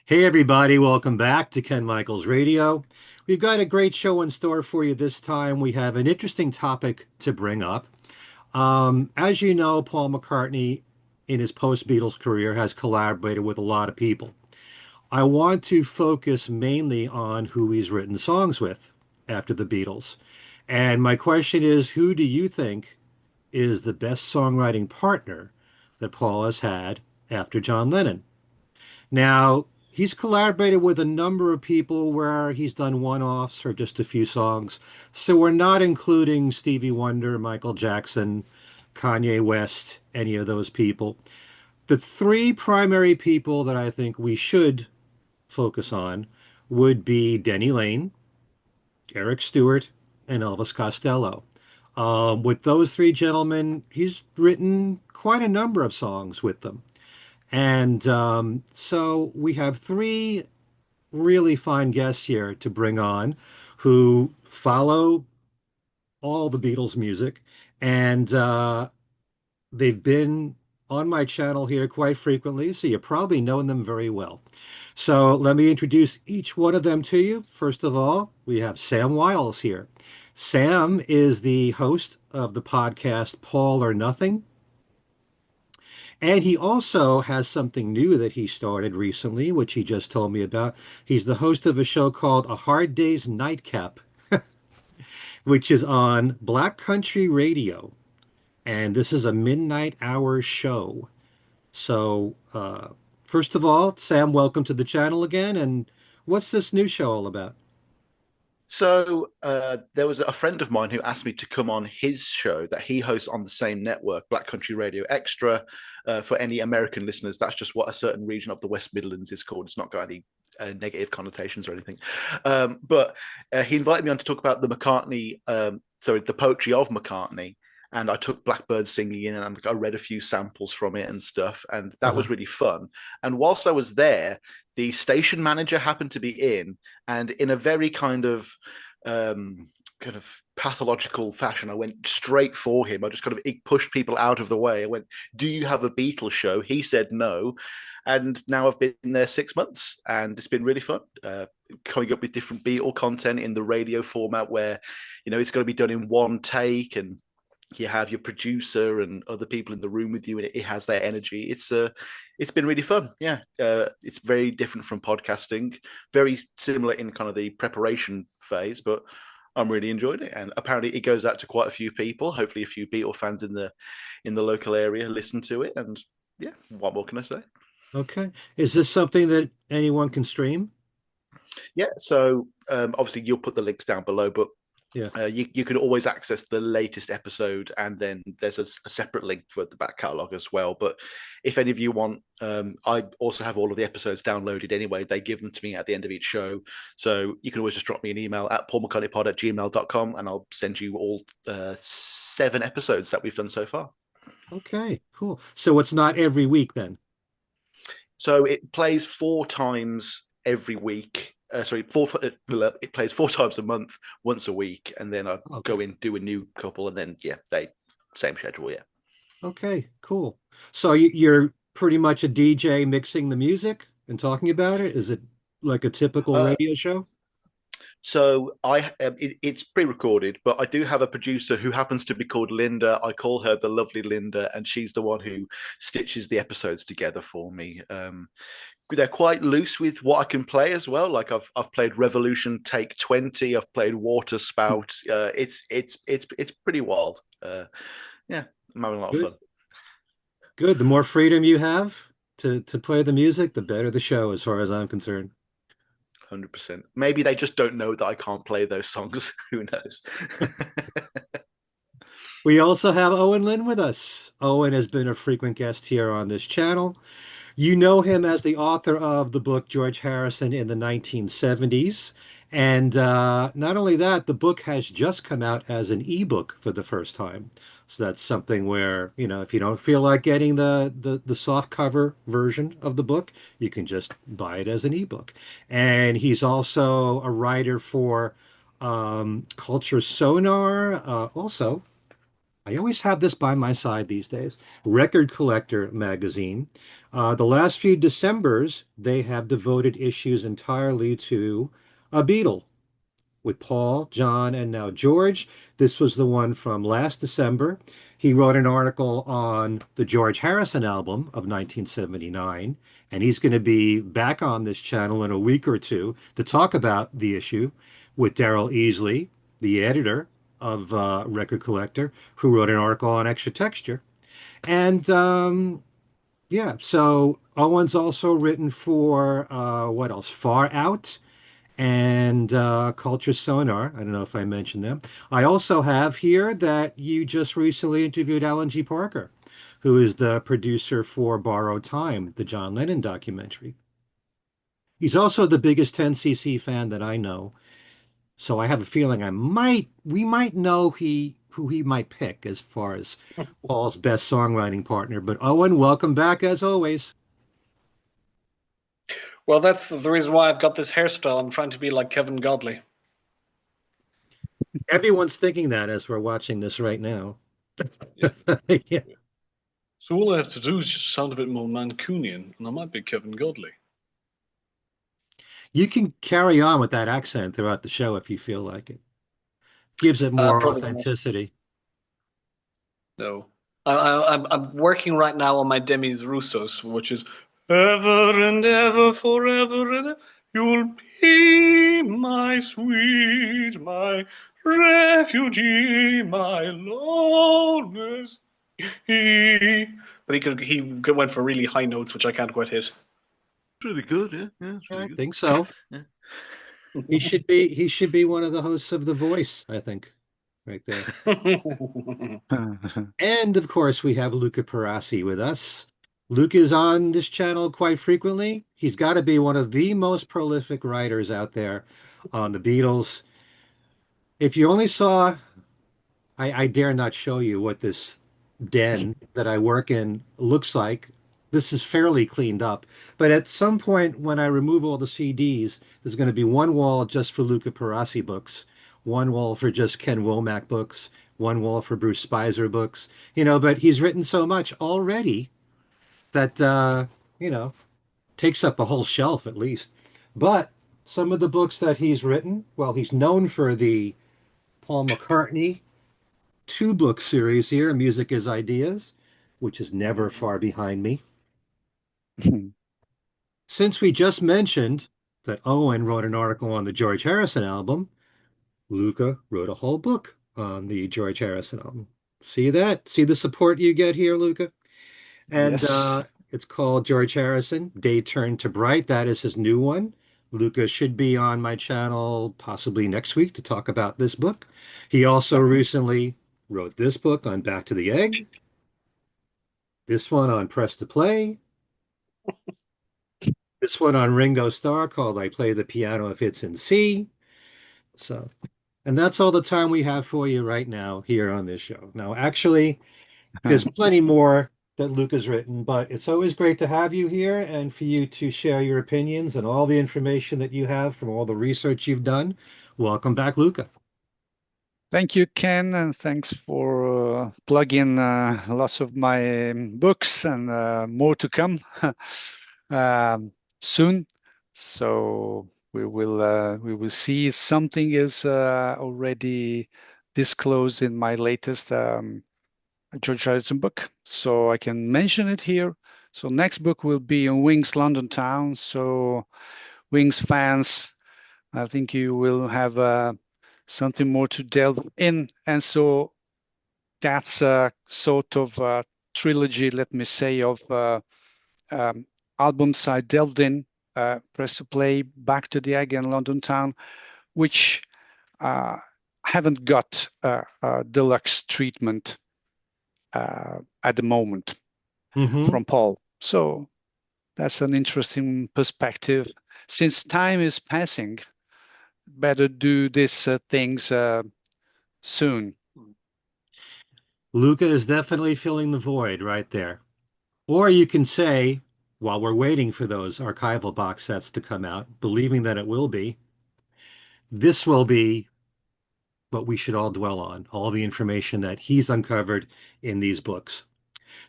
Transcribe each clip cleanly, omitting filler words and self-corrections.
Hey everybody, welcome back to Ken Michaels Radio. We've got a great show in store for you this time. We have an interesting topic to bring up. As you know, Paul McCartney in his post-Beatles career has collaborated with a lot of people. I want to focus mainly on who he's written songs with after the Beatles. And my question is, who do you think is the best songwriting partner that Paul has had after John Lennon? Now, he's collaborated with a number of people where he's done one-offs or just a few songs. So we're not including Stevie Wonder, Michael Jackson, Kanye West, any of those people. The three primary people that I think we should focus on would be Denny Laine, Eric Stewart, and Elvis Costello. With those three gentlemen, he's written quite a number of songs with them. And so we have three really fine guests here to bring on who follow all the Beatles music. And they've been on my channel here quite frequently, so you probably know them very well. So let me introduce each one of them to you. First of all, we have Sam Wiles here. Sam is the host of the podcast Paul or Nothing. And he also has something new that he started recently, which he just told me about. He's the host of a show called A Hard Day's Nightcap, which is on Black Country Radio. And this is a midnight hour show. So, first of all, Sam, welcome to the channel again. And what's this new show all about? There was a friend of mine who asked me to come on his show that he hosts on the same network, Black Country Radio Extra. For any American listeners, that's just what a certain region of the West Midlands is called. It's not got any negative connotations or anything. But he invited me on to talk about the poetry of McCartney. And I took Blackbird singing in and I read a few samples from it and stuff. And that Uh-huh. was really fun. And whilst I was there, the station manager happened to be and in a very kind of pathological fashion, I went straight for him. I just kind of pushed people out of the way. I went, "Do you have a Beatles show?" He said no, and now I've been there 6 months, and it's been really fun. Coming up with different Beatle content in the radio format, where it's going to be done in one take, and you have your producer and other people in the room with you, and it has their energy. It's been really fun. Yeah, it's very different from podcasting, very similar in kind of the preparation phase, but I'm really enjoying it. And apparently, it goes out to quite a few people. Hopefully, a few Beatle fans in the local area listen to it. And yeah, what more can I say? Okay. Is this something that anyone can stream? Yeah, so obviously you'll put the links down below, but Yeah. you can always access the latest episode, and then there's a separate link for the back catalogue as well. But if any of you want, I also have all of the episodes downloaded anyway. They give them to me at the end of each show. So you can always just drop me an email at paulmccartneypod@gmail.com, and I'll send you all 7 episodes that we've done so far. Okay, cool. So it's not every week then. So it plays 4 times every week. It plays 4 times a month, once a week, and then I Okay. go in, do a new couple, and then yeah, they same schedule. Yeah. Okay, cool. So you're pretty much a DJ mixing the music and talking about it? Is it like a typical Uh, radio show? it's pre-recorded, but I do have a producer who happens to be called Linda. I call her the lovely Linda, and she's the one who stitches the episodes together for me. They're quite loose with what I can play as well. Like I've played Revolution Take 20. I've played Water Spout. It's pretty wild. Yeah, I'm having a lot of Good. fun. Good. The more freedom you have to play the music, the better the show, as far as I'm concerned. 100%. Maybe they just don't know that I can't play those songs. Who knows? We also have Eoghan Lyng with us. Eoghan has been a frequent guest here on this channel. You know him as the author of the book George Harrison in the 1970s. And not only that, the book has just come out as an ebook for the first time. So that's something where, if you don't feel like getting the soft cover version of the book, you can just buy it as an ebook. And he's also a writer for Culture Sonar, also. I always have this by my side these days. Record Collector magazine. The last few Decembers, they have devoted issues entirely to a Beatle with Paul, John, and now George. This was the one from last December. He wrote an article on the George Harrison album of 1979, and he's going to be back on this channel in a week or two to talk about the issue with Daryl Easley, the editor of Record Collector, who wrote an article on extra texture. And yeah, so Owen's also written for what else? Far Out and Culture Sonar. I don't know if I mentioned them. I also have here that you just recently interviewed Alan G. Parker, who is the producer for Borrowed Time, the John Lennon documentary. He's also the biggest 10cc fan that I know, so I have a feeling we might know who he might pick as far as Paul's best songwriting partner. But Owen, welcome back as always. Well, that's the reason why I've got this hairstyle. I'm trying to be like Kevin Godley. Everyone's thinking that as we're watching this right now. Yeah. Yeah. So all I have to do is just sound a bit more Mancunian, and I might be Kevin Godley. You can carry on with that accent throughout the show if you feel like it. Gives it more Probably not. authenticity. No. I'm working right now on my Demi's Russos, which is ever and ever, forever and ever, you'll be my sweet, my refugee, my loneliness. But he went for really high notes, which I can't quite hit. It's really good, yeah. Yeah, it's really I good. think so. Yeah. He should be one of the hosts of The Voice, I think, right there. And of course, we have Luca Perasi with us. Luke is on this channel quite frequently. He's got to be one of the most prolific writers out there on the Beatles. If you only saw I dare not show you what this den that I work in looks like. This is fairly cleaned up. But at some point, when I remove all the CDs, there's going to be one wall just for Luca Perasi books, one wall for just Ken Womack books, one wall for Bruce Spicer books. But he's written so much already that, takes up a whole shelf at least. But some of the books that he's written, well, he's known for the Paul McCartney two-book series here, Music is Ideas, which is never far behind me. Since we just mentioned that Owen wrote an article on the George Harrison album, Luca wrote a whole book on the George Harrison album. See that? See the support you get here, Luca? And Yes. it's called George Harrison, Day Turned to Bright. That is his new one. Luca should be on my channel possibly next week to talk about this book. He also recently wrote this book on Back to the Egg, this one on Press to Play, this one on Ringo Starr called I Play the Piano If It's in C. So, and that's all the time we have for you right now here on this show. Now, actually, there's plenty more that Luke has written, but it's always great to have you here and for you to share your opinions and all the information that you have from all the research you've done. Welcome back, Luca. Thank you, Ken, and thanks for plugging lots of my books and more to come soon. So we will see if something is already disclosed in my latest George Harrison book, so I can mention it here. So next book will be on Wings London Town. So Wings fans, I think you will have something more to delve in. And so that's a sort of a trilogy, let me say, of albums I delved in, Press to Play, Back to the Egg, and London Town, which haven't got a deluxe treatment at the moment from Paul. So that's an interesting perspective. Since time is passing, better do these things soon. Luca is definitely filling the void right there. Or you can say, while we're waiting for those archival box sets to come out, believing that it will be, this will be what we should all dwell on, all the information that he's uncovered in these books.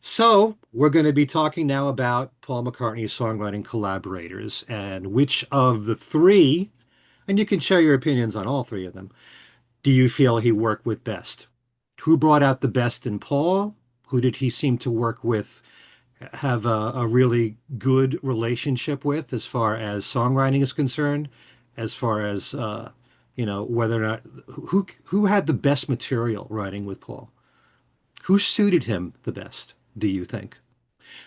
So, we're going to be talking now about Paul McCartney's songwriting collaborators and which of the three, and you can share your opinions on all three of them, do you feel he worked with best? Who brought out the best in Paul? Who did he seem to work with, have a really good relationship with as far as songwriting is concerned, as far as whether or not who had the best material writing with Paul? Who suited him the best, do you think?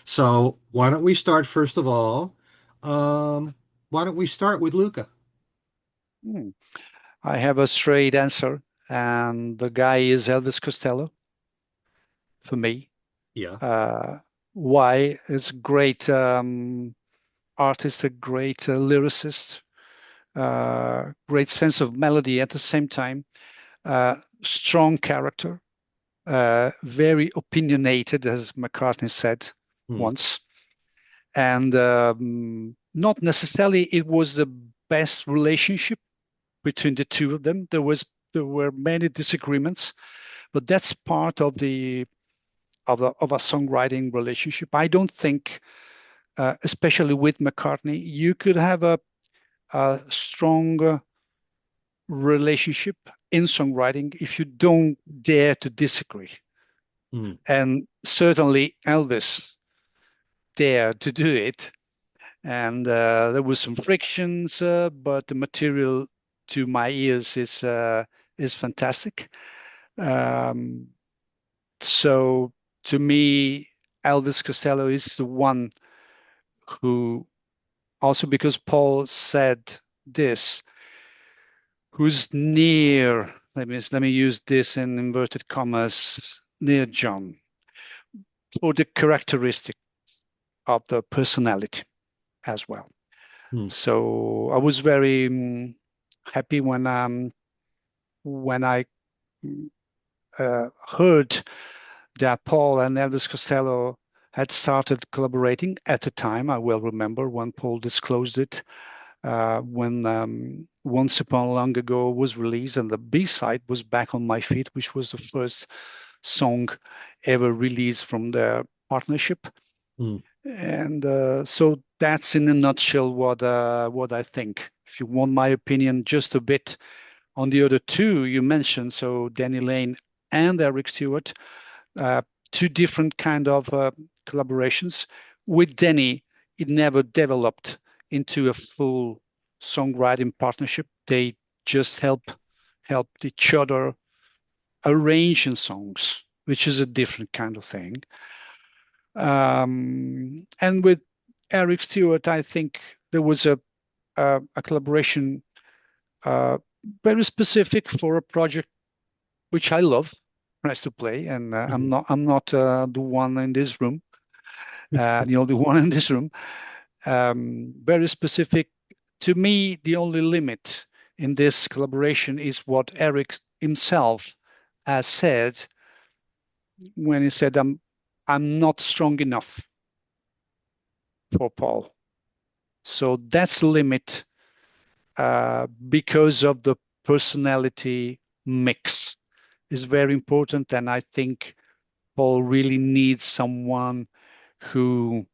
So why don't we start first of all? Um, why don't we start with Luca? Hmm. I have a straight answer, and the guy is Elvis Costello for me. Yeah. Why? It's a great artist, a great lyricist, great sense of melody at the same time, strong character, very opinionated, as McCartney said Hmm. once. And not necessarily it was the best relationship between the two of them. There were many disagreements, but that's part of a songwriting relationship. I don't think, especially with McCartney, you could have a strong relationship in songwriting if you don't dare to disagree. Hmm. And certainly Elvis dared to do it. And there was some frictions, but the material to my ears is fantastic. Um, so to me, Elvis Costello is the one who, also because Paul said this, who's near, let me use this in inverted commas, near John, for the characteristic of the personality as well. Hmm. So I was very happy when I heard that Paul and Elvis Costello had started collaborating at the time. I well remember when Paul disclosed it, when Once Upon a Long Ago was released, and the B-side was Back on My Feet, which was the first song ever released from their partnership. Hmm. And so that's in a nutshell what I think. If you want my opinion just a bit on the other two you mentioned, so Denny Laine and Eric Stewart, uh, two different kind of collaborations. With Denny, it never developed into a full songwriting partnership. They just helped each other arrange songs, which is a different kind of thing. And with Eric Stewart, I think there was a collaboration uh, very specific for a project which I love, Press to Play, and Hmm. I'm not the one in this room, the only one in this room. Very specific. To me, the only limit in this collaboration is what Eric himself has said when he said, I'm not strong enough for Paul." So that's the limit because of the personality mix is very important. And I think Paul really needs someone who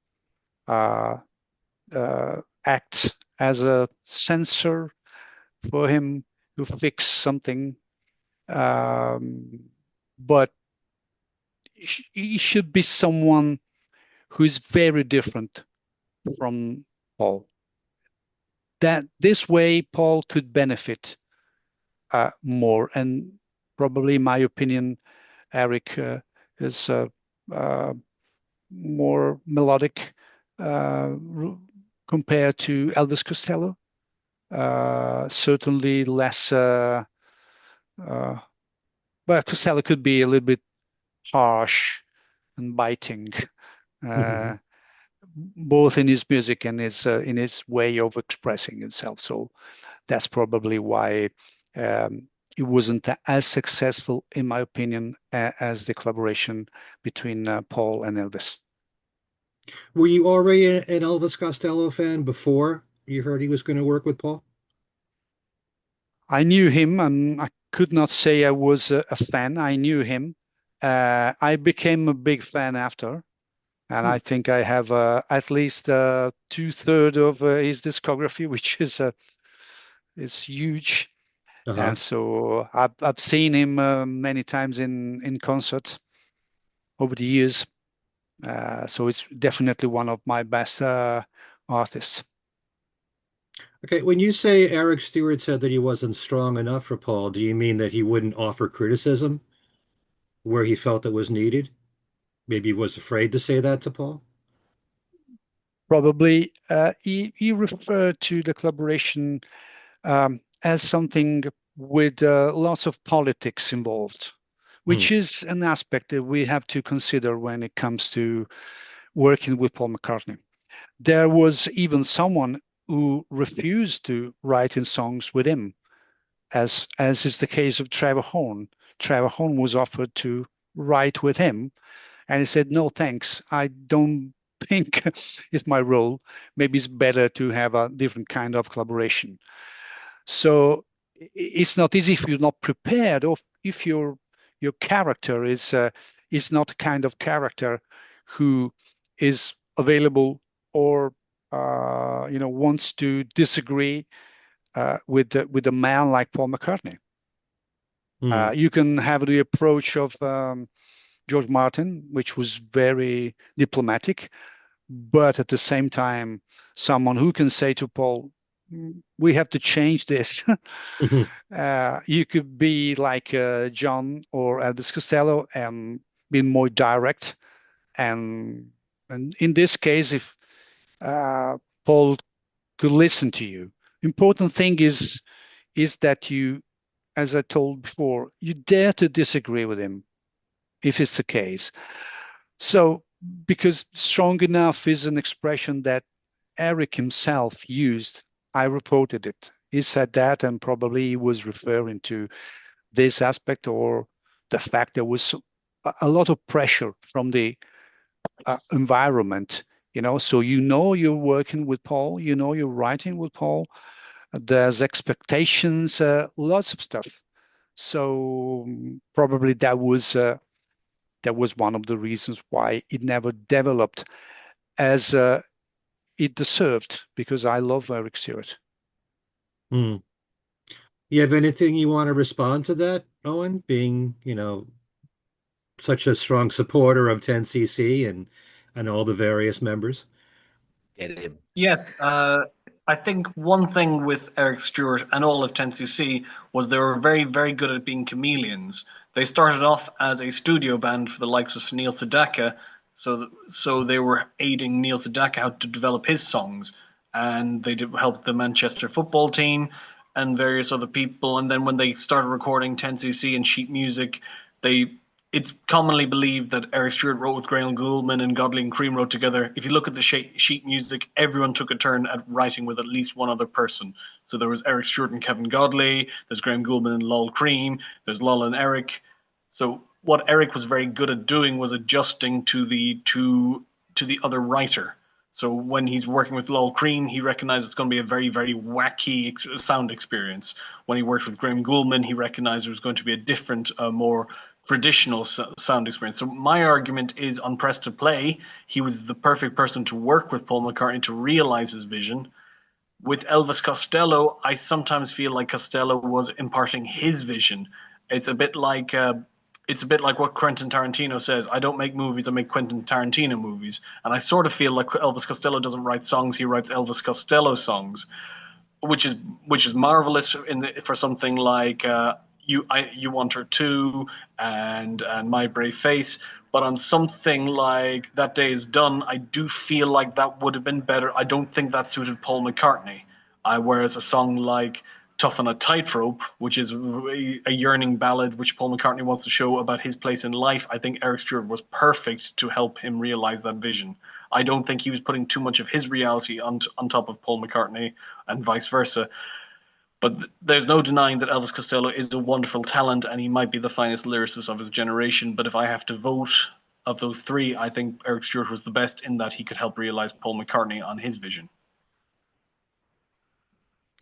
uh, acts as a sensor for him to fix something. Um, but he should be someone who is very different from Paul. That this way, Paul could benefit more. And probably, in my opinion, Eric is uh, more melodic uh, compared to Elvis Costello. Certainly less. Uh, but Costello could be a little bit harsh and biting, uh, both in his music and in his way of expressing himself. So that's probably why it wasn't as successful, in my opinion, as the collaboration between Paul and Elvis. Were you already an Elvis Costello fan before you heard he was going to work with Paul? I knew him, and could not say I was a fan. I knew him. I became a big fan after, and I think I have at least 2/3 of his discography, which is huge. Uh-huh. And so I've seen him many times in concert over the years. So it's definitely one of my best artists. Okay, when you say Eric Stewart said that he wasn't strong enough for Paul, do you mean that he wouldn't offer criticism where he felt it was needed? Maybe he was afraid to say that to Paul? Probably he referred to the collaboration as something with lots of politics involved, Hmm. which is an aspect that we have to consider when it comes to working with Paul McCartney. There was even someone who refused to write in songs with him, as is the case of Trevor Horn. Trevor Horn was offered to write with him, and he said, "No, thanks. I don't think it's my role. Maybe it's better to have a different kind of collaboration." So it's not easy if you're not prepared, or if your character is not a kind of character who is available or wants to disagree with a man like Paul McCartney. Hmm. You can have the approach of George Martin, which was very diplomatic, but at the same time, someone who can say to Paul, we have to change this. Mhm. You could be like John or Elvis Costello and be more direct. And, and in this case, if Paul could listen to you, important thing is that you, as I told before, you dare to disagree with him if it's the case. So, because strong enough is an expression that Eric himself used. I reported it. He said that, and probably he was referring to this aspect or the fact there was a lot of pressure from the environment, So you're working with Paul, you're writing with Paul. There's expectations, lots of stuff. So probably that was one of the reasons why it never developed as it deserved, because I love Eric Stewart. Hmm. You have anything you want to respond to that, Owen, being, such a strong supporter of 10cc and all the various members? Get him. Yes, I think one thing with Eric Stewart and all of 10cc was they were very, very good at being chameleons. They started off as a studio band for the likes of Neil Sedaka, so they were aiding Neil Sedaka out to develop his songs, and they did help the Manchester football team and various other people. And then when they started recording 10cc and sheet music, they it's commonly believed that Eric Stewart wrote with Graham Gouldman and Godley and Cream wrote together. If you look at the sheet music, everyone took a turn at writing with at least one other person. So there was Eric Stewart and Kevin Godley, there's Graham Gouldman and Lol Cream, there's Lol and Eric. So what Eric was very good at doing was adjusting to the other writer. So when he's working with Lol Cream, he recognized it's going to be a very, very wacky sound experience. When he worked with Graham Gouldman, he recognized it was going to be a different, more traditional sound experience. So my argument is on Press to Play, he was the perfect person to work with Paul McCartney to realize his vision. With Elvis Costello, I sometimes feel like Costello was imparting his vision. It's a bit like what Quentin Tarantino says. I don't make movies, I make Quentin Tarantino movies. And I sort of feel like Elvis Costello doesn't write songs, he writes Elvis Costello songs, which is marvelous for something like you Want Her Too and My Brave Face. But on something like That Day Is Done, I do feel like that would have been better. I don't think that suited Paul McCartney. Whereas a song like Tough on a Tightrope, which is a yearning ballad which Paul McCartney wants to show about his place in life, I think Eric Stewart was perfect to help him realize that vision. I don't think he was putting too much of his reality on top of Paul McCartney and vice versa. But there's no denying that Elvis Costello is a wonderful talent and he might be the finest lyricist of his generation. But if I have to vote of those three, I think Eric Stewart was the best in that he could help realize Paul McCartney on his vision.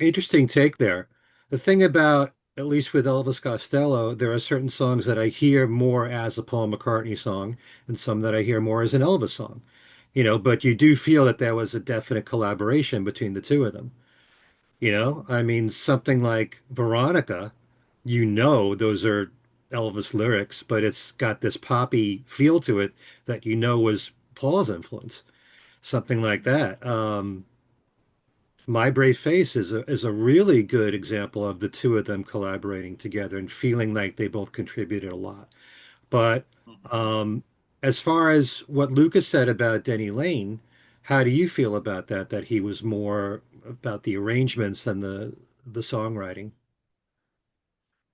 Interesting take there. The thing about at least with Elvis Costello, there are certain songs that I hear more as a Paul McCartney song and some that I hear more as an Elvis song. But you do feel that there was a definite collaboration between the two of them. I mean, something like Veronica, those are Elvis lyrics, but it's got this poppy feel to it that was Paul's influence, something like that. My Brave Face is a really good example of the two of them collaborating together and feeling like they both contributed a lot. But um, as far as what Lucas said about Denny Laine, how do you feel about that? That he was more about the arrangements than the songwriting?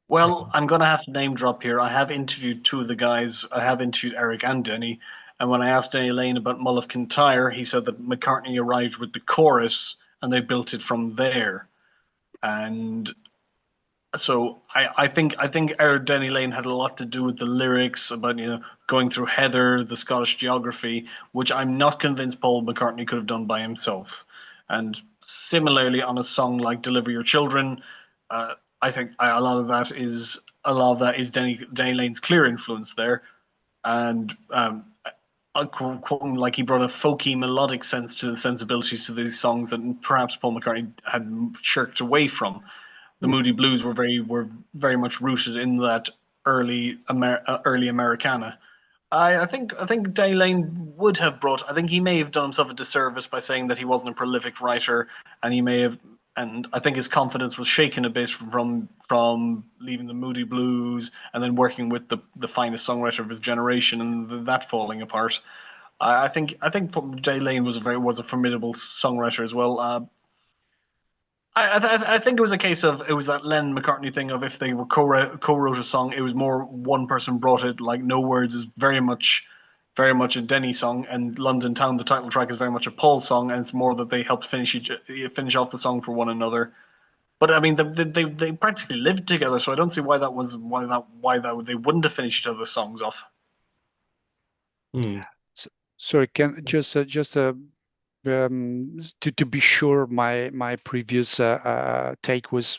Well, I'm going to have to name drop here. I have interviewed two of the guys. I have interviewed Eric and Denny. And when I asked Denny Laine about Mull of Kintyre, he said that McCartney arrived with the chorus and they built it from there. And so I think Eric Denny Laine had a lot to do with the lyrics about going through Heather, the Scottish geography, which I'm not convinced Paul McCartney could have done by himself. And similarly, on a song like "Deliver Your Children," I think a lot of that is Denny Laine's clear influence there, and like he brought a folky melodic sense to the sensibilities to these songs that perhaps Paul McCartney had shirked away from. The Moody Blues were very much rooted in that early Americana. I think Denny Laine would have brought. I think he may have done himself a disservice by saying that he wasn't a prolific writer, and he may have. And I think his confidence was shaken a bit from leaving the Moody Blues and then working with the finest songwriter of his generation and that falling apart. I think Denny Laine was a formidable songwriter as well. I think it was a case of it was that Lennon McCartney thing of if they were co-wrote a song, it was more one person brought it. Like No Words is very much a Denny song, and London Town, the title track, is very much a Paul song, and it's more that they helped finish off the song for one another. But I mean, they practically lived together, so I don't see why that they wouldn't have finished each other's songs off. Hmm. Sorry, can just to be sure my previous take was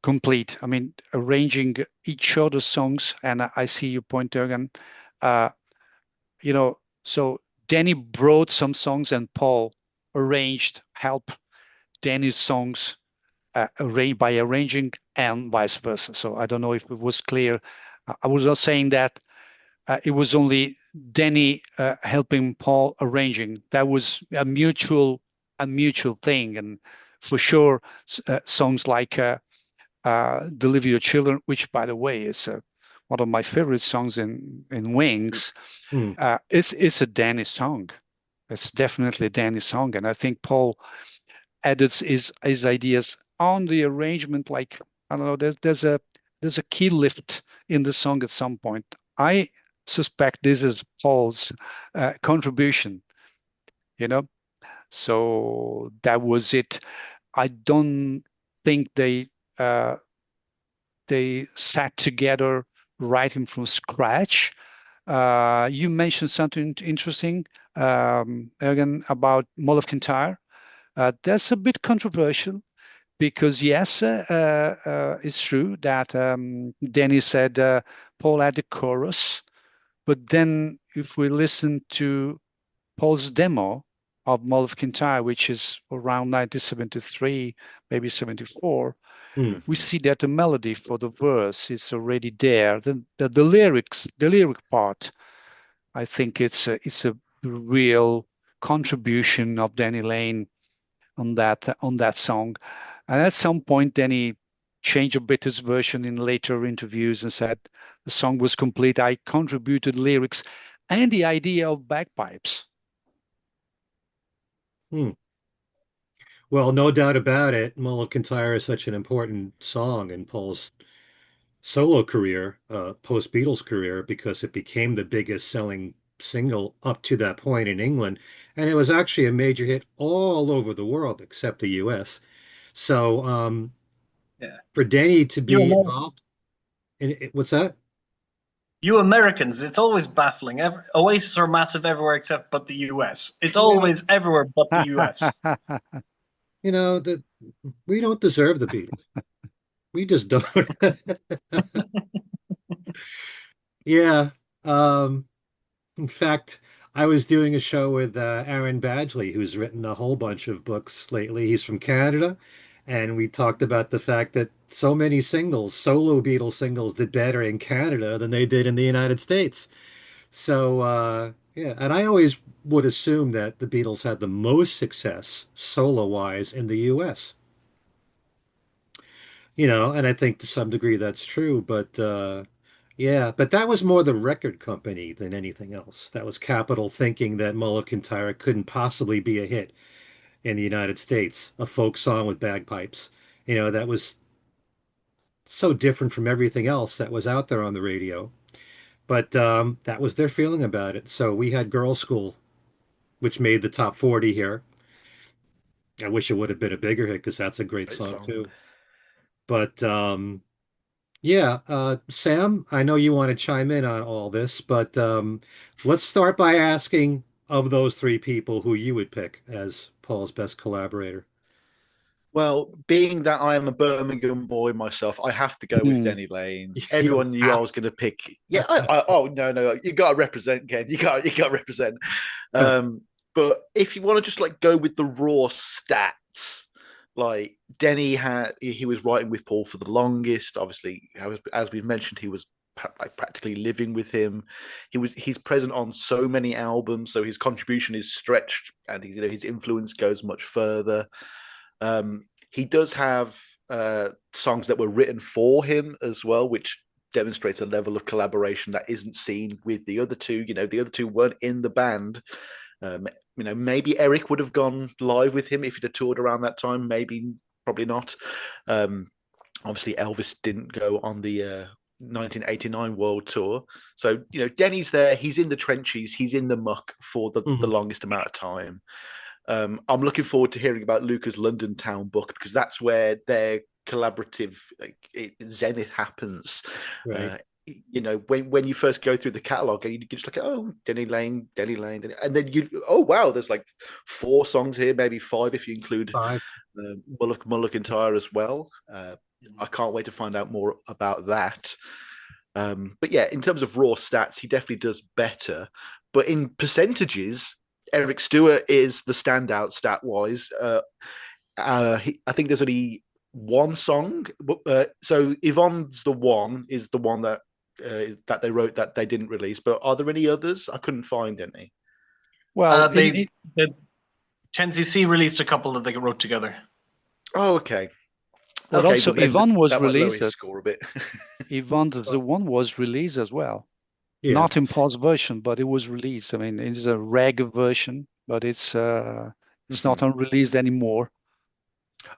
complete. I mean, arranging each other's songs, and I see your point, Eoghan. Uh, so Danny brought some songs, and Paul helped Danny's songs by arranging, and vice versa. So I don't know if it was clear. I was not saying that it was only Denny helping Paul arranging. That was a mutual thing, and for sure, songs like "Deliver Your Children," which, by the way, is one of my favorite songs in Wings. Hmm. It's a Danny song. It's definitely a Danny song, and I think Paul added his ideas on the arrangement. Like, I don't know, there's a key lift in the song at some point. I suspect this is Paul's contribution, you know. So that was it. I don't think uh, they sat together writing from scratch. You mentioned something interesting, again, about Mull of Kintyre. That's a bit controversial because yes, it's true that Denny said Paul had the chorus, but then if we listen to Paul's demo of Mull of Kintyre, which is around 1973, maybe 74, Hmm. we see that the melody for the verse is already there. The lyrics, the lyric part, I think it's a real contribution of Denny Laine on that song. And at some point, Denny changed a bit his version in later interviews and said the song was complete. I contributed lyrics and the idea of bagpipes. Hmm. Well, no doubt about it. Mull of Kintyre is such an important song in Paul's solo career, post-Beatles career, because it became the biggest selling single up to that point in England. And it was actually a major hit all over the world except the US. So Yeah. for Denny to You be Amer- involved in it, what's that? you Americans, it's always baffling. Oasis are massive everywhere except but the US. It's Yeah, always everywhere but the US. that we don't deserve the Beatles. We just don't. Yeah. Um, in fact, I was doing a show with Aaron Badgley, who's written a whole bunch of books lately. He's from Canada, and we talked about the fact that so many singles, solo Beatles singles, did better in Canada than they did in the United States. So, yeah, and I always would assume that the Beatles had the most success solo-wise in the US. And I think to some degree that's true, but yeah, but that was more the record company than anything else. That was Capitol thinking that Mulligan Tire couldn't possibly be a hit in the United States, a folk song with bagpipes. That was so different from everything else that was out there on the radio. But that was their feeling about it. So we had Girl School, which made the top 40 here. I wish it would have been a bigger hit because that's a great Great song song. too. But yeah, Sam, I know you want to chime in on all this, but let's start by asking of those three people who you would pick as Paul's best collaborator. Well, being that I am a Birmingham boy myself, I have to go with Hmm. Denny Laine. You Everyone knew I have was going to pick. Yeah. Oh no, you got to represent, Ken. You got to represent. to. But if you want to just like go with the raw stats, like Denny had, he was writing with Paul for the longest. Obviously, as we've mentioned, he was like practically living with him. He's present on so many albums, so his contribution is stretched, and his influence goes much further. He does have songs that were written for him as well, which demonstrates a level of collaboration that isn't seen with the other two. The other two weren't in the band. Maybe Eric would have gone live with him if he'd have toured around that time. Maybe, probably not. Obviously, Elvis didn't go on the 1989 World Tour. So, Denny's there. He's in the trenches. He's in the muck for the Mhm. longest amount of time. I'm looking forward to hearing about Luca's London Town book because that's where their collaborative zenith happens. Right. Uh, when you first go through the catalog, you just look at Denny Laine, and then wow, there's like 4 songs here, maybe 5 if you include Five. Mulligan Tire as well. I can't wait to find out more about that. But yeah, in terms of raw stats, he definitely does better. But in percentages, Eric Stewart is the standout stat wise. I think there's only one song. So Yvonne's the one is the one that they wrote that they didn't release. But are there any others? I couldn't find any. Well, The 10cc released a couple that they wrote together. Oh, okay. but Okay, also but then Yvonne was that might lower released. his score a bit. Yvonne the one was released as well. Yeah. Not in Paul's version, but it was released. I mean, it's a reg version, but it's not unreleased anymore.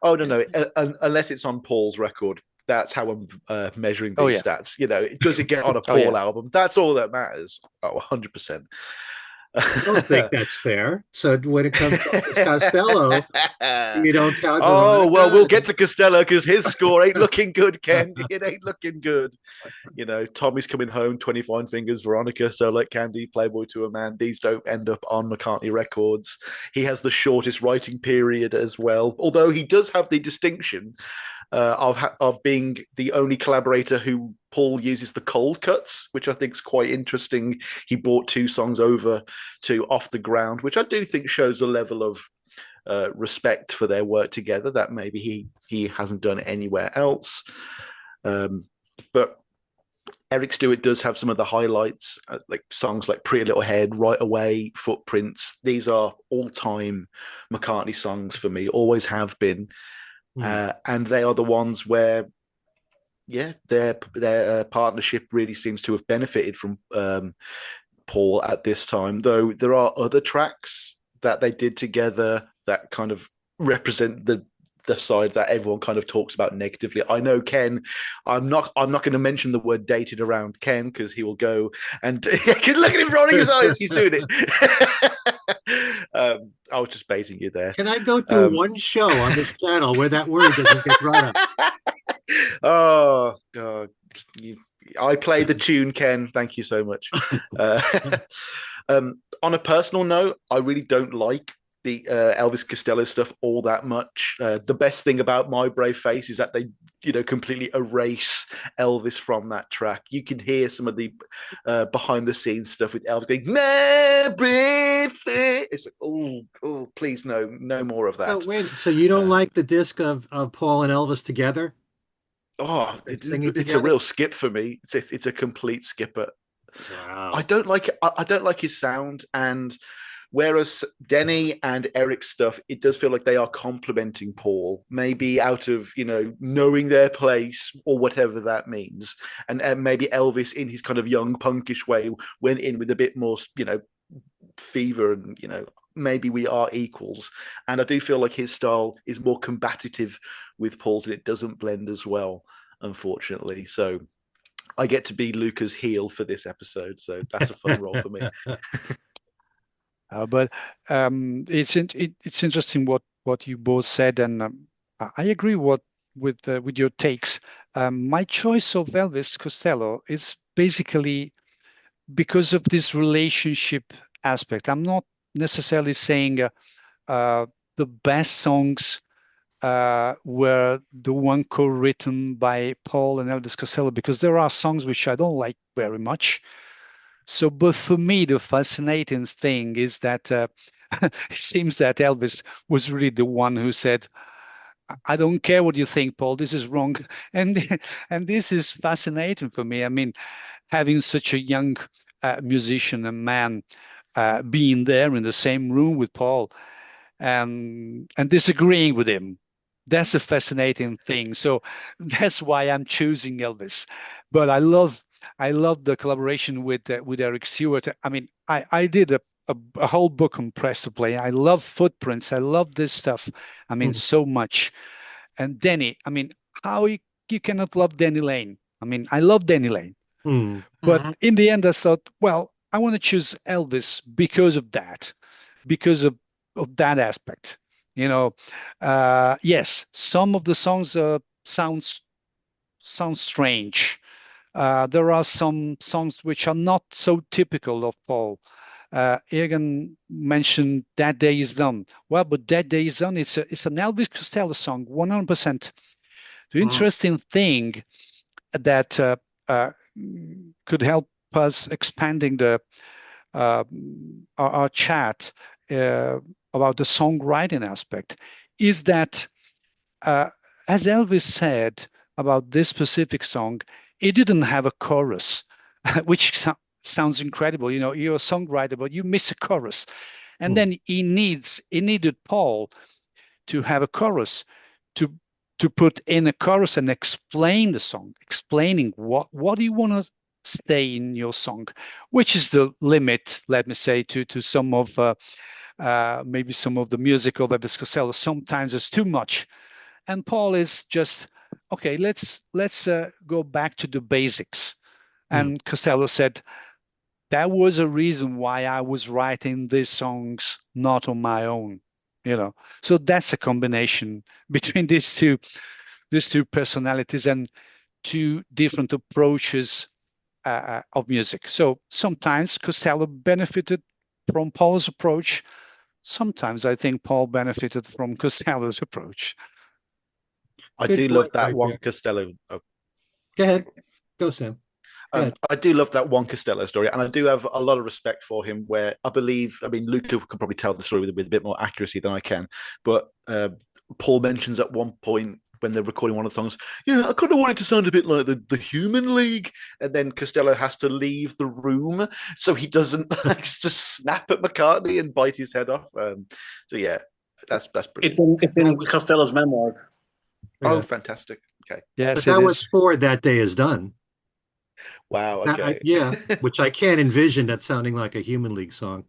Oh no, unless it's on Paul's record. That's how I'm measuring Oh these yeah. stats. Does it get on a Oh yeah. Paul album? That's all that matters. Oh, 100%. I don't think that's fair. So when it comes to Elvis Costello, you don't count Oh, well, we'll Veronica. get to Costello because his score ain't looking good, Ken. It ain't looking good. Tommy's coming home, 20 fine fingers, Veronica, So Like Candy, Playboy to a Man. These don't end up on McCartney records. He has the shortest writing period as well, although he does have the distinction of being the only collaborator who Paul uses the cold cuts, which I think is quite interesting. He brought 2 songs over to Off the Ground, which I do think shows a level of respect for their work together that maybe he hasn't done anywhere else. But Eric Stewart does have some of the highlights, like songs like Pretty Little Head, Right Away, Footprints. These are all-time McCartney songs for me, always have been. And they are the ones where, yeah, their partnership really seems to have benefited from Paul at this time. Though there are other tracks that they did together that kind of represent the side that everyone kind of talks about negatively. I know Ken. I'm not going to mention the word dated around Ken because he will go and look at him rolling his eyes. He's doing it. I was just baiting you there. Can I go through one show on this channel where that word doesn't get brought up? Oh God. I play the tune, Ken. Thank you so much. On a personal note, I really don't like the Elvis Costello stuff all that much. The best thing about My Brave Face is that they, completely erase Elvis from that track. You can hear some of the behind the scenes stuff with Elvis going, "My brave face." It's like, oh, please, no, no more of So that. wait, so you don't Uh, like the disc of Paul and Elvis together, singing it's a together? real skip for me. It's a complete skipper. I Wow. don't like I don't like his sound, and whereas Denny and Eric's stuff, it does feel like they are complimenting Paul, maybe out of knowing their place or whatever that means, and maybe Elvis in his kind of young punkish way went in with a bit more fever, and maybe we are equals. And I do feel like his style is more combative with Paul's, and it doesn't blend as well, unfortunately. So I get to be Luca's heel for this episode, so that's a fun role for me. But it's interesting what you both said, and I agree with your takes. My choice of Elvis Costello is basically because of this relationship aspect. I'm not necessarily saying uh, the best songs were the one co-written by Paul and Elvis Costello, because there are songs which I don't like very much. So, but for me, the fascinating thing is that it seems that Elvis was really the one who said, "I don't care what you think, Paul. This is wrong," and and this is fascinating for me. I mean, having such a young musician and man being there in the same room with Paul and disagreeing with him. That's a fascinating thing. So that's why I'm choosing Elvis. But I love the collaboration with Eric Stewart. I mean, I did a whole book on press to play. I love Footprints. I love this stuff. I mean, Mm, so much. And Denny, I mean, how you cannot love Denny Laine? I mean, I love Denny Laine. mm, But Hmm. in the end, I thought, well, I want to choose Elvis because of that, because of that aspect. You know, yes, some of the songs sounds strange. There are some songs which are not so typical of Paul. Eoghan mentioned "That Day Is Done." Well, but "That Day Is Done" it's an Elvis Costello song, 100%. The Hmm. interesting thing that uh, could help us expanding uh, our chat uh, about the songwriting aspect is that, uh, as Elvis said about this specific song, it didn't have a chorus, which sounds incredible. You know, you're a songwriter, but you miss a chorus, and mm, then he needed Paul to have a chorus to put in a chorus and explain the song, explaining what do you want to stay in your song, which is the limit, let me say, to some of maybe some of the music of Elvis Costello. Sometimes it's too much, and Paul is just okay. Let's go back to the basics. mm. And Costello said that was a reason why I was writing these songs not on my own, you know. So that's a combination between these two personalities and two different approaches of music. So sometimes Costello benefited from Paul's approach. Sometimes I think Paul benefited from Costello's approach. I Good do love point that right one there. Costello. Go ahead. Go, Sam. Go ahead. I do love that one Costello story, and I do have a lot of respect for him. Where I believe, I mean, Luca could probably tell the story with a bit more accuracy than I can, but Paul mentions at one point when they're recording one of the songs, yeah, I kind of want it to sound a bit like the Human League, and then Costello has to leave the room so he doesn't like just snap at McCartney and bite his head off. So yeah, that's It's brilliant. in it's That in was, Costello's memoir. Oh, yeah. fantastic. Okay, But Yes, it that was is. for That Day Is Done. wow. I, Okay. yeah, which I can't envision that sounding like a Human League song.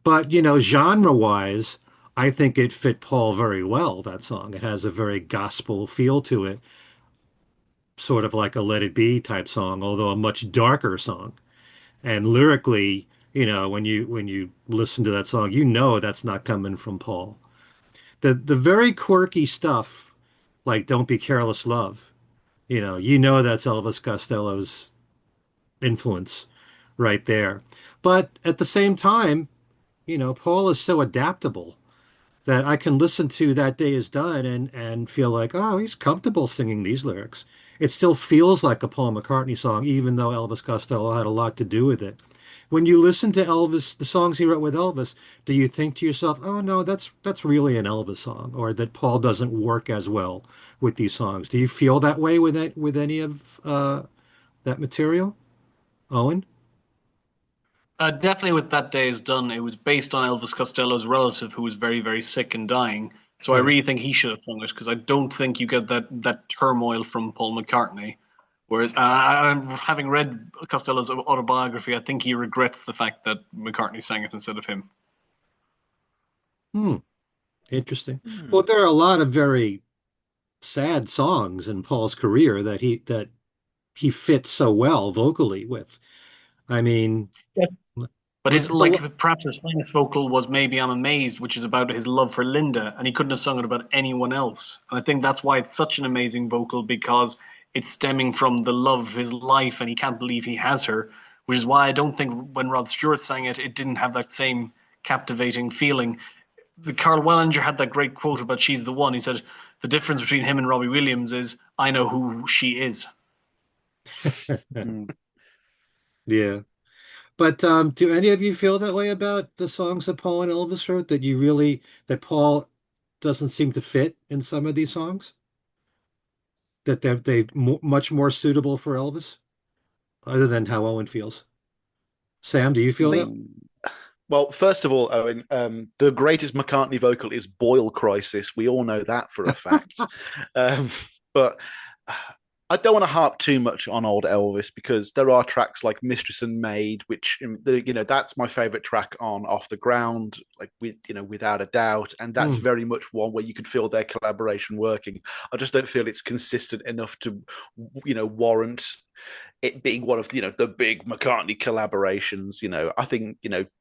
But, genre-wise, I think it fit Paul very well, that song. It has a very gospel feel to it, sort of like a Let It Be type song, although a much darker song. And lyrically, when you listen to that song, that's not coming from Paul. The very quirky stuff, like Don't Be Careless Love, that's Elvis Costello's influence right there. But at the same time, Paul is so adaptable. that I can listen to That Day Is Done and feel like, oh, he's comfortable singing these lyrics. It still feels like a Paul McCartney song, even though Elvis Costello had a lot to do with it. When you listen to Elvis, the songs he wrote with Elvis, do you think to yourself, oh no, that's really an Elvis song, or that Paul doesn't work as well with these songs? Do you feel that way with with any of that material, Owen? Definitely with That Day Is Done, it was based on Elvis Costello's relative who was very, very sick and dying. So I Right. really think he should have sung it because I don't think you get that turmoil from Paul McCartney. Whereas, having read Costello's autobiography, I think he regrets the fact that McCartney sang it instead of him. Hmm. Interesting. Hmm. Well, there are a lot of very sad songs in Paul's career that he fits so well vocally with. I mean, But let's his take a look. like perhaps his finest vocal was maybe "I'm Amazed," which is about his love for Linda, and he couldn't have sung it about anyone else. And I think that's why it's such an amazing vocal because it's stemming from the love of his life, and he can't believe he has her. Which is why I don't think when Rod Stewart sang it, it didn't have that same captivating feeling. The Carl Wellinger had that great quote about "She's the one." He said, "The difference between him and Robbie Williams is I know who she is." Hmm. Yeah. But do any of you feel that way about the songs that Paul and Elvis wrote, that you really that Paul doesn't seem to fit in some of these songs? That they much more suitable for Elvis, other than how Owen feels. Sam, do you feel that? Me, well, first of all, Owen, the greatest McCartney vocal is Boil Crisis. We all know that for a fact. um, but I don't want to harp too much on old Elvis because there are tracks like Mistress and Maid, which that's my favorite track on Off the Ground, like without a doubt, and that's Hmm. very much one where you could feel their collaboration working. I just don't feel it's consistent enough to warrant it being one of the big McCartney collaborations. I think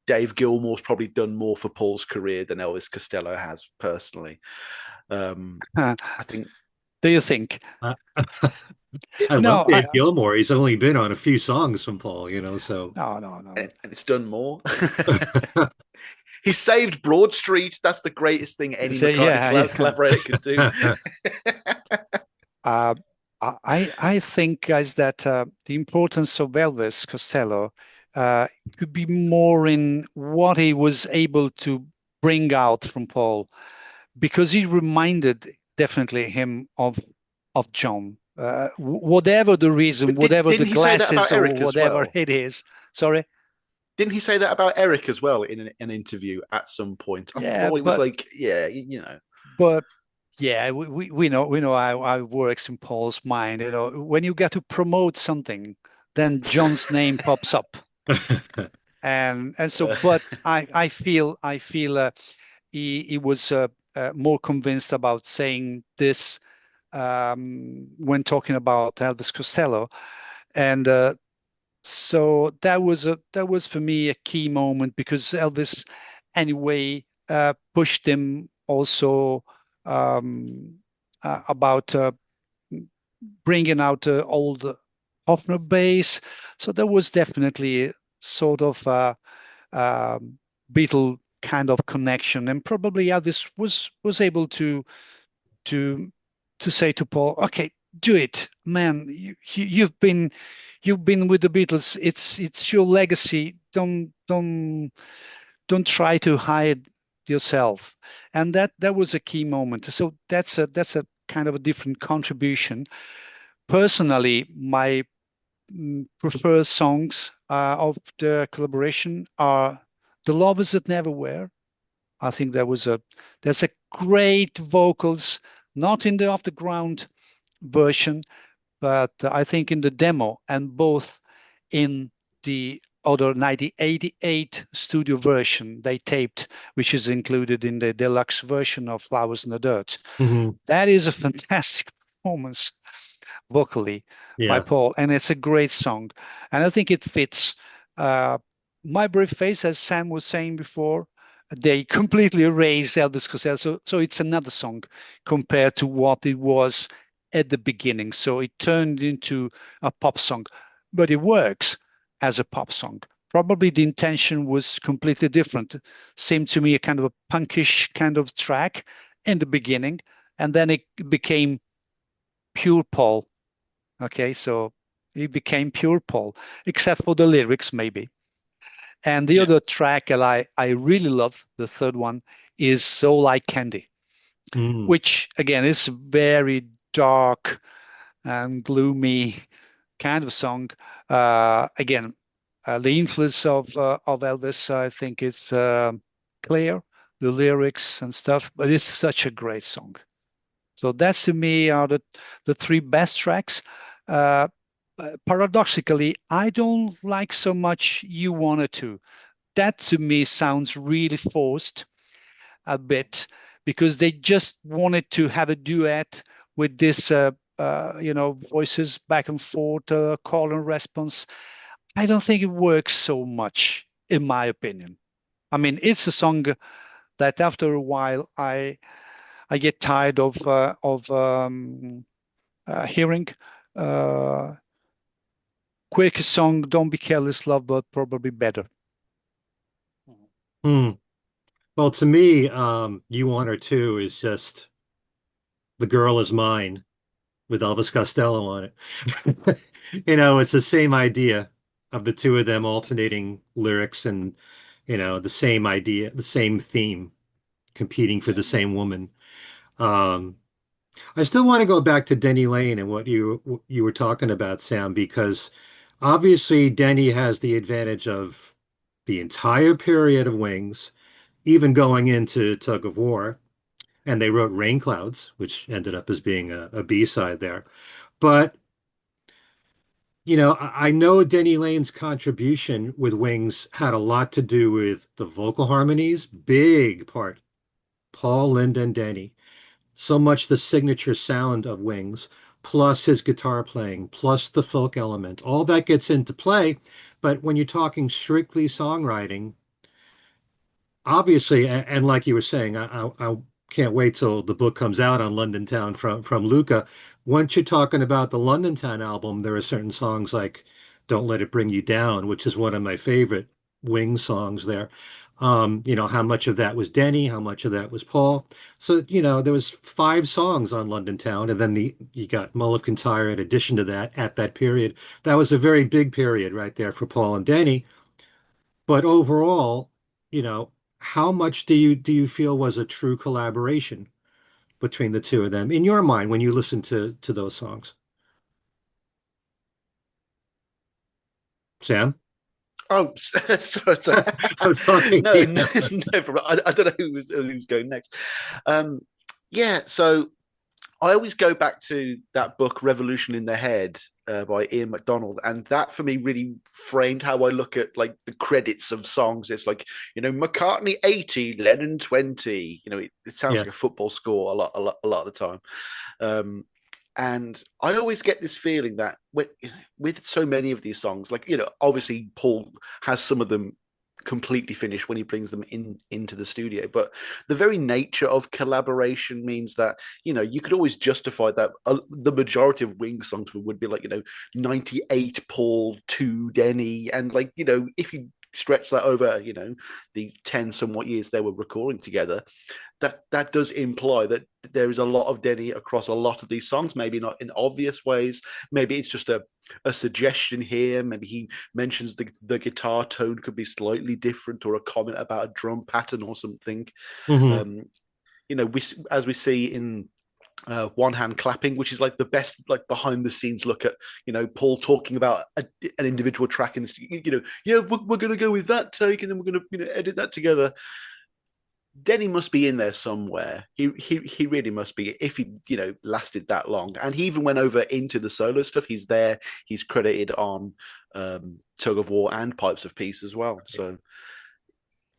Dave Gilmour's probably done more for Paul's career than Elvis Costello has personally. I think Do you think? I, it, I love No, Dave Gilmour. He's only been on a few songs from Paul, so. no. and it's done more. He saved Broad Street. That's the greatest thing any Say, McCartney yeah. collaborator could do. Uh, I think, guys, that the importance of Elvis Costello could be more in what he was able to bring out from Paul, because he reminded definitely him of John. Whatever the reason, But whatever the didn't he say that glasses about or Eric as whatever well? it is. Sorry. Didn't he say that about Eric as well in an interview at some point? I Yeah, thought it was like, yeah. but yeah, we know how it works in Paul's mind. When you get to promote something, then John's name pops up, and so. Uh, But I feel he was more convinced about saying this when talking about Elvis Costello, and so that was for me a key moment because Elvis, anyway, pushed him also um, about bringing out old Hofner bass. So there was definitely sort of Beatle kind of connection, and probably Elvis was able to to say to Paul, "Okay, do it, man. You've been with the Beatles. It's your legacy. Don't try to hide yourself." And that was a key moment. So that's a kind of a different contribution. Personally, my preferred songs of the collaboration are "The Lovers That Never Were." I think there's a great vocals, not in the off the ground version, but I think in the demo and both in the other 1988 studio version they taped, which is included in the deluxe version of Flowers in the Dirt. Mhm. That is a fantastic performance vocally by Yeah. Paul, and it's a great song. And I think it fits. Uh, My Brave Face, as Sam was saying before, they completely erased Elvis Costello. So it's another song compared to what it was at the beginning. So it turned into a pop song, but it works as a pop song. Probably the intention was completely different. Seemed to me a kind of a punkish kind of track in the beginning, and then it became pure Paul. Okay, so it became pure Paul, except for the lyrics, maybe. And the Yeah. other track that I really love, the third one, is So Like Candy, Mm. which again is very dark and gloomy kind of song. Again, the influence of Elvis, I think, is clear, the lyrics and stuff, but it's such a great song. So that's to me are the three best tracks. Uh, Paradoxically, I don't like so much You Wanted To. That to me sounds really forced a bit because they just wanted to have a duet with this, voices back and forth, call and response. I don't think it works so much, in my opinion. I mean, it's a song that after a while I get tired of hearing. Uh, Quick song, Don't Be Careless, Love, but probably better. Hmm. Well, to me, You Want Her Too is just The Girl Is Mine with Elvis Costello on it. It's the same idea of the two of them alternating lyrics and, the same idea, the same theme, competing for Yeah. the same woman. Um, I still want to go back to Denny Laine and what you were talking about, Sam, because obviously Denny has the advantage of the entire period of Wings, even going into Tug of War, and they wrote Rain Clouds, which ended up as being a B-side there. But I know Denny Laine's contribution with Wings had a lot to do with the vocal harmonies, big part. Paul, Linda, and Denny. So much the signature sound of Wings, plus his guitar playing, plus the folk element, all that gets into play. But when you're talking strictly songwriting, obviously, and like you were saying, I can't wait till the book comes out on London Town from Luca. Once you're talking about the London Town album, there are certain songs like "Don't Let It Bring You Down," which is one of my favorite Wings songs there. How much of that was Denny, how much of that was Paul. So, there was 5 songs on London Town, and then you got Mull of Kintyre in addition to that at that period. That was a very big period right there for Paul and Denny. But overall, how much do you feel was a true collaboration between the two of them in your mind when you listen to those songs? Sam? Oh, sorry. I'm talking No, to no, you. no problem. I don't know who's going next. Um, yeah, so I always go back to that book, Revolution in the Head, by Ian MacDonald, and that for me really framed how I look at like the credits of songs. It's like McCartney 80, Lennon 20. It sounds Yeah. like a football score a lot of the time. Um, and I always get this feeling that with so many of these songs, like obviously Paul has some of them completely finished when he brings them into the studio, but the very nature of collaboration means that you could always justify that the majority of Wing songs would be like 98 Paul, 2 Denny, and like if you stretch that over the 10 somewhat years they were recording together, that does imply that there is a lot of Denny across a lot of these songs, maybe not in obvious ways. Maybe it's just a suggestion here. Maybe he mentions the guitar tone could be slightly different, or a comment about a drum pattern or something. Hmm. Um, as we see in One Hand Clapping, which is like the best like behind the scenes look at Paul talking about an individual track in this. Yeah, we're going to go with that take, and then we're going to edit that together. Denny must be in there somewhere. He really must be if he lasted that long. And he even went over into the solo stuff. He's there. He's credited on Tug of War and Pipes of Peace as well. So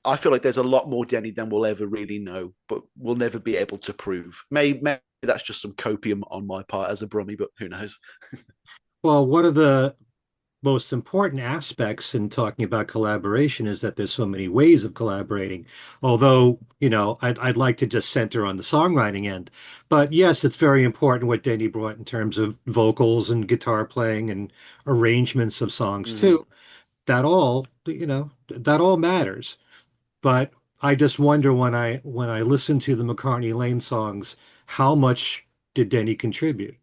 I feel like there's a lot more Denny than we'll ever really know, but we'll never be able to prove. Maybe that's just some copium on my part as a Brummie, but who knows? Well, one of the most important aspects in talking about collaboration is that there's so many ways of collaborating. Although, I'd like to just center on the songwriting end. But yes, it's very important what Denny brought in terms of vocals and guitar playing and arrangements of songs Mm-hmm. too. that all matters. But I just wonder when I listen to the McCartney Lane songs, how much did Denny contribute?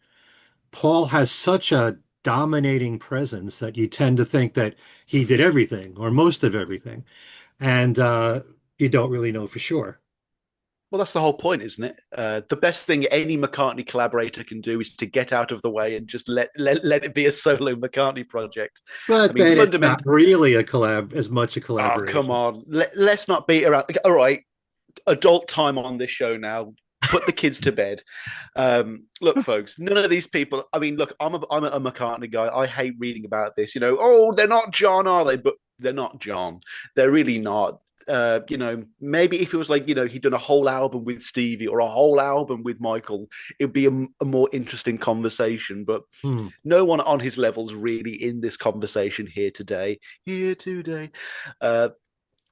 Paul has such a dominating presence that you tend to think that he did everything or most of everything, and you don't really know for sure. Well, that's the whole point, isn't it? The best thing any McCartney collaborator can do is to get out of the way and just let it be a solo McCartney project. I But mean, then it's not fundamentally, really a collab as much a oh, come collaboration. on. Let's not beat around. All right, adult time on this show now. Put the kids to bed. Look, folks, none of these people. I mean, look, I'm a McCartney guy. I hate reading about this. Oh, they're not John, are they? But they're not John. They're really not. Maybe if it was like, he'd done a whole album with Stevie or a whole album with Michael, it'd be a more interesting conversation. But Hmm. no one on his level's really in this conversation here today. Here today.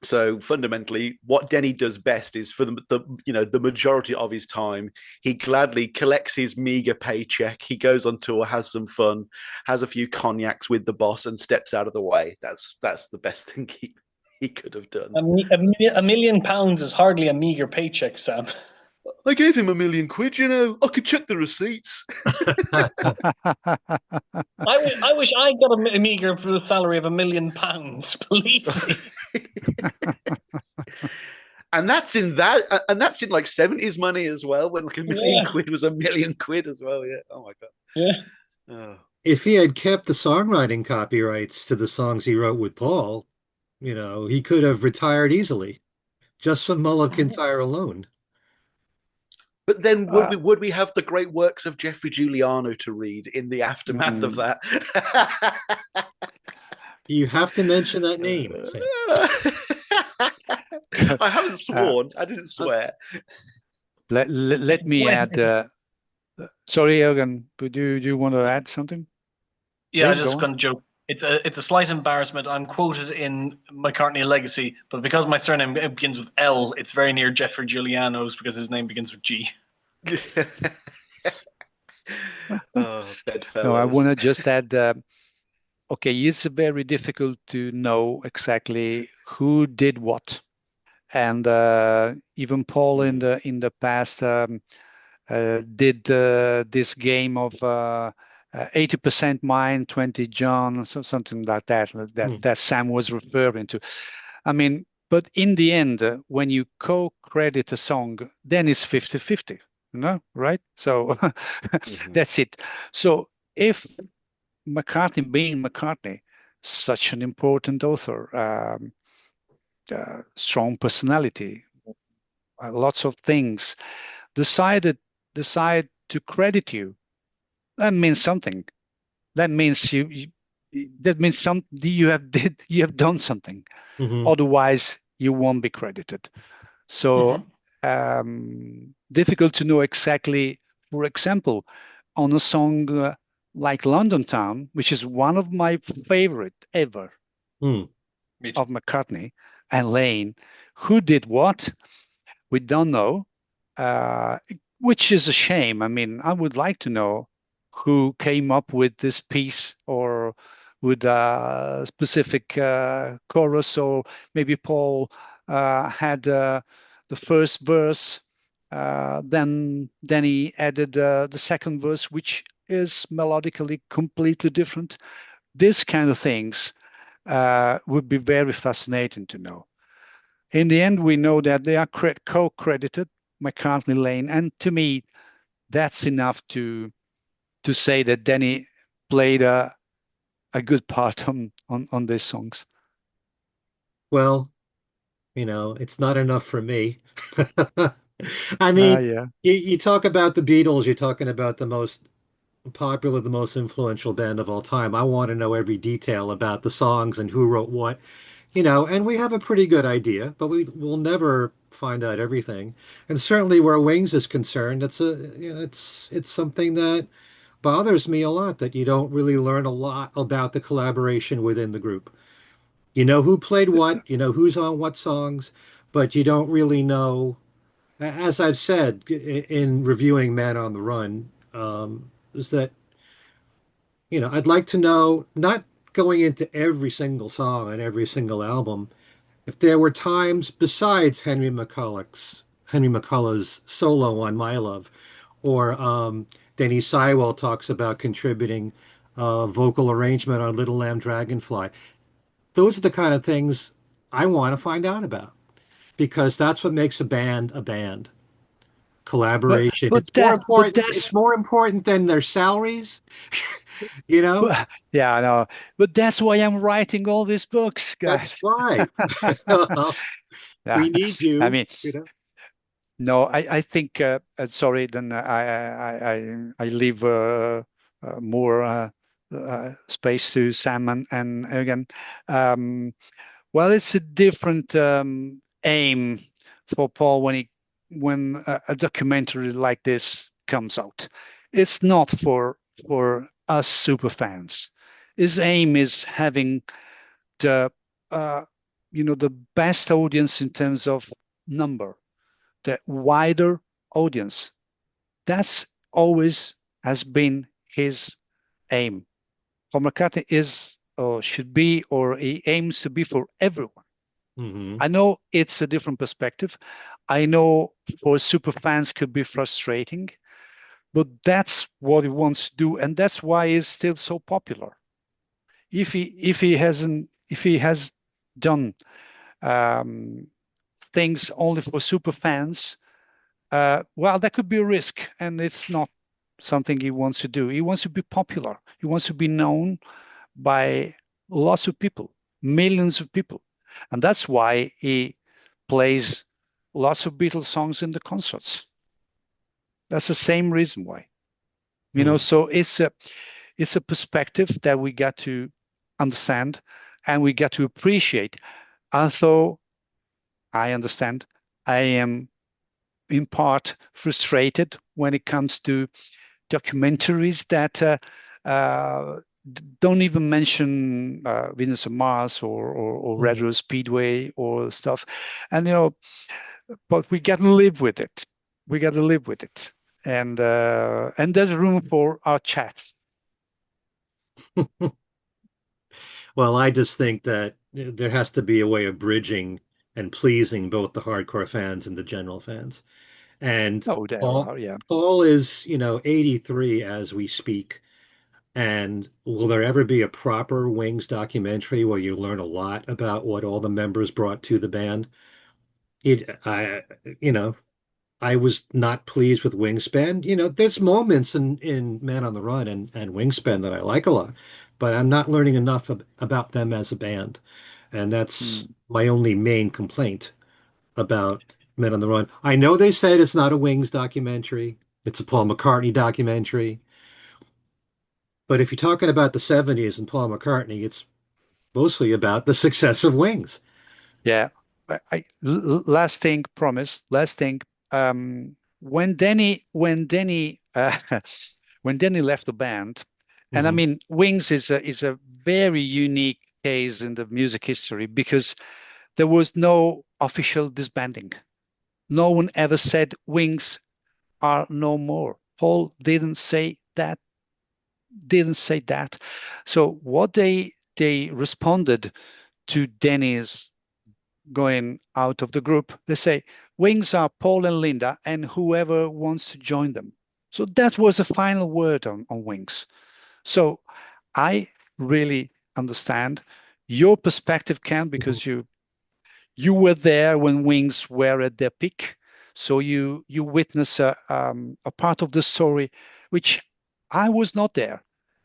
So fundamentally, what Denny does best is for the majority of his time, he gladly collects his meager paycheck. He goes on tour, has some fun, has a few cognacs with the boss, and steps out of the way. That's the best thing he could have done. A million pounds is hardly a meager paycheck, Sam. I gave him £1 million. I could check the receipts. I wish I got a meager salary of £1 million. Believe me. And that's in like 70s money as well, when like £1 million was £1 million as well. Yeah. Oh my God. Yeah. Oh. If he had kept the songwriting copyrights to the songs he wrote with Paul, he could have retired easily just from Mull McIntyre alone. But then Uh, would we have the great works of Jeffrey Giuliano to read in the aftermath of mm, that? You have to mention that name, Sam. I haven't uh, sworn. I didn't swear. let me add. Sorry, Eoghan, but do you want to add something? Yeah, I Please go just on. going to joke. It's a slight embarrassment. I'm quoted in McCartney Legacy, but because my surname begins with L, it's very near Jeffrey Giuliano's because his name begins with G. Oh, No, I want bedfellows. to just add. Okay, it's very difficult to know exactly who did what, and even Paul in the past did this game of 80% mine, 20 John, so something like that, Hmm. that Sam was referring to. I mean, but in the end, when you co-credit a song, then it's 50-50, right? So Mhm. that's it. So if McCartney, being McCartney, such an important author, strong personality, lots of things, decided decide to credit you, that means something. That means that means you have done something. Hmm. Otherwise, you won't be credited. So difficult to know exactly. For example, on a song like London Town, which is one of my favorite ever Hmm. Me too. of McCartney and Lane, who did what? We don't know, uh, which is a shame. I mean, I would like to know who came up with this piece or with a specific chorus, or maybe Paul had the first verse, then he added the second verse, which is melodically completely different. These kind of things would be very fascinating to know. In the end, we know that they are co-credited, McCartney Lane, and to me, that's enough to say that Denny played a good part on these songs. Well, it's not enough for me. I mean, Yeah. you talk about the Beatles, you're talking about the most popular, the most influential band of all time. I want to know every detail about the songs and who wrote what, and we have a pretty good idea, but we'll never find out everything. And certainly where Wings is concerned, it's something that bothers me a lot that you don't really learn a lot about the collaboration within the group. You know who played what, you know who's on what songs, but you don't really know, as I've said in reviewing Man on the Run, is that I'd like to know not going into every single song on every single album, if there were times besides Henry McCullough's solo on My Love, or Denny Seiwell talks about contributing vocal arrangement on Little Lamb Dragonfly. Those are the kind of things I want to find out about because that's what makes a band a band. But Collaboration. but It's more that but important. It's that's more important than their salaries, you know? but, yeah, I know. But that's why I'm writing all these books, That's guys. right. Yeah, We need I you, mean, you know? no, I think sorry, then I leave more space to Sam and Eoghan. Um, well, it's a different aim for Paul when a documentary like this comes out. It's not for us super fans. His aim is having the uh, the best audience in terms of number, the wider audience. That's always has been his aim. Paul McCartney is or should be or he aims to be for everyone. Hmm. I know it's a different perspective. I know for super fans could be frustrating, but that's what he wants to do, and that's why he's still so popular. If he has done um, things only for super fans, well, that could be a risk, and it's not something he wants to do. He wants to be popular. He wants to be known by lots of people, millions of people. And that's why he plays lots of Beatles songs in the concerts. That's the same reason why. So it's a perspective that we got to understand and we got to appreciate. Although I understand, I am in part frustrated when it comes to documentaries that uh, don't even mention Venus and Mars or Hmm. Retro Speedway or stuff. And but we got to live with it. We got to live with it. And there's room for our chats. Well, I just think that there has to be a way of bridging and pleasing both the hardcore fans and the general fans. And Oh, there Paul, are, yeah. Paul is, 83 as we speak. And will there ever be a proper Wings documentary where you learn a lot about what all the members brought to the band? It, I, you know, I was not pleased with Wingspan. There's moments in Man on the Run and Wingspan that I like a lot, but I'm not learning enough about them as a band. And that's Hmm. my only main complaint about Men on the Run. I know they said it's not a Wings documentary, it's a Paul McCartney documentary. But if you're talking about the 70s and Paul McCartney, it's mostly about the success of Wings. Yeah. Last thing, promise. Last thing. When Denny when Denny left the band, and I Hmm. mean, Wings is a very unique case in the music history because there was no official disbanding. No one ever said Wings are no more. Paul didn't say that. So what they responded to Denny's going out of the group, they say Wings are Paul and Linda and whoever wants to join them. So that was the final word on Wings. So I really understand your perspective, Ken, Hmm. because you were there when Wings were at their peak. So you witness a part of the story which I was not there.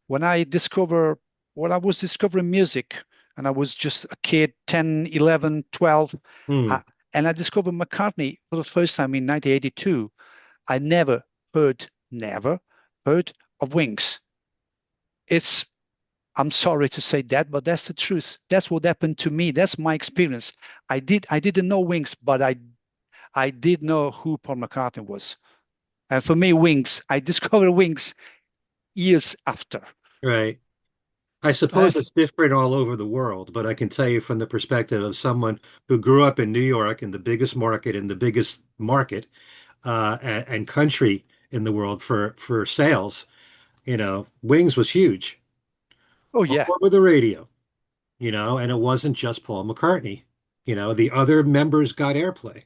When I was discovering music and I was just a kid, 10, 11, 12, Hmm. uh, and I discovered McCartney for the first time in 1982. I never heard of Wings. It's I'm sorry to say that, but that's the truth. That's what happened to me. That's my experience. I didn't know Wings, but I did know who Paul McCartney was. And for me, Wings, I discovered Wings years after. Right. I suppose That's it's different all over the world, but I can tell you from the perspective of someone who grew up in New York in the biggest market in the biggest market and country in the world for sales, Wings was huge. Oh all yeah. over the radio, and it wasn't just Paul McCartney. The other members got airplay.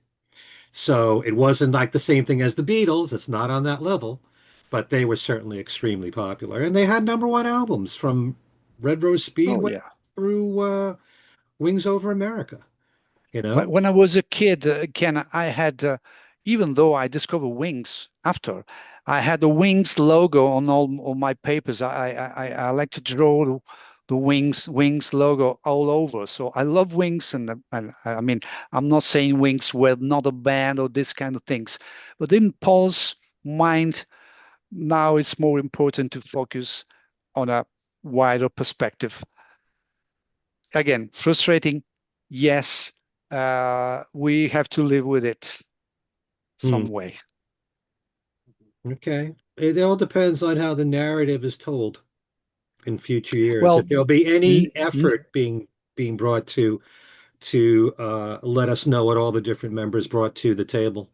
So it wasn't like the same thing as the Beatles. It's not on that level, but they were certainly extremely popular. And they had number one albums from Red Rose Oh Speedway yeah. through Wings Over America, you know? When I was a kid, Ken, I had, even though I discovered Wings after, I had the Wings logo on all my papers. I like to draw the Wings logo all over. So I love Wings, and I mean, I'm not saying Wings were not a band or this kind of things, but in Paul's mind, now it's more important to focus on a wider perspective. Again, frustrating, yes. We have to live with it Hmm. some way. Okay. It all depends on how the narrative is told in future years. Well, If there'll be n any n effort being brought to let us know what all the different members brought to the table.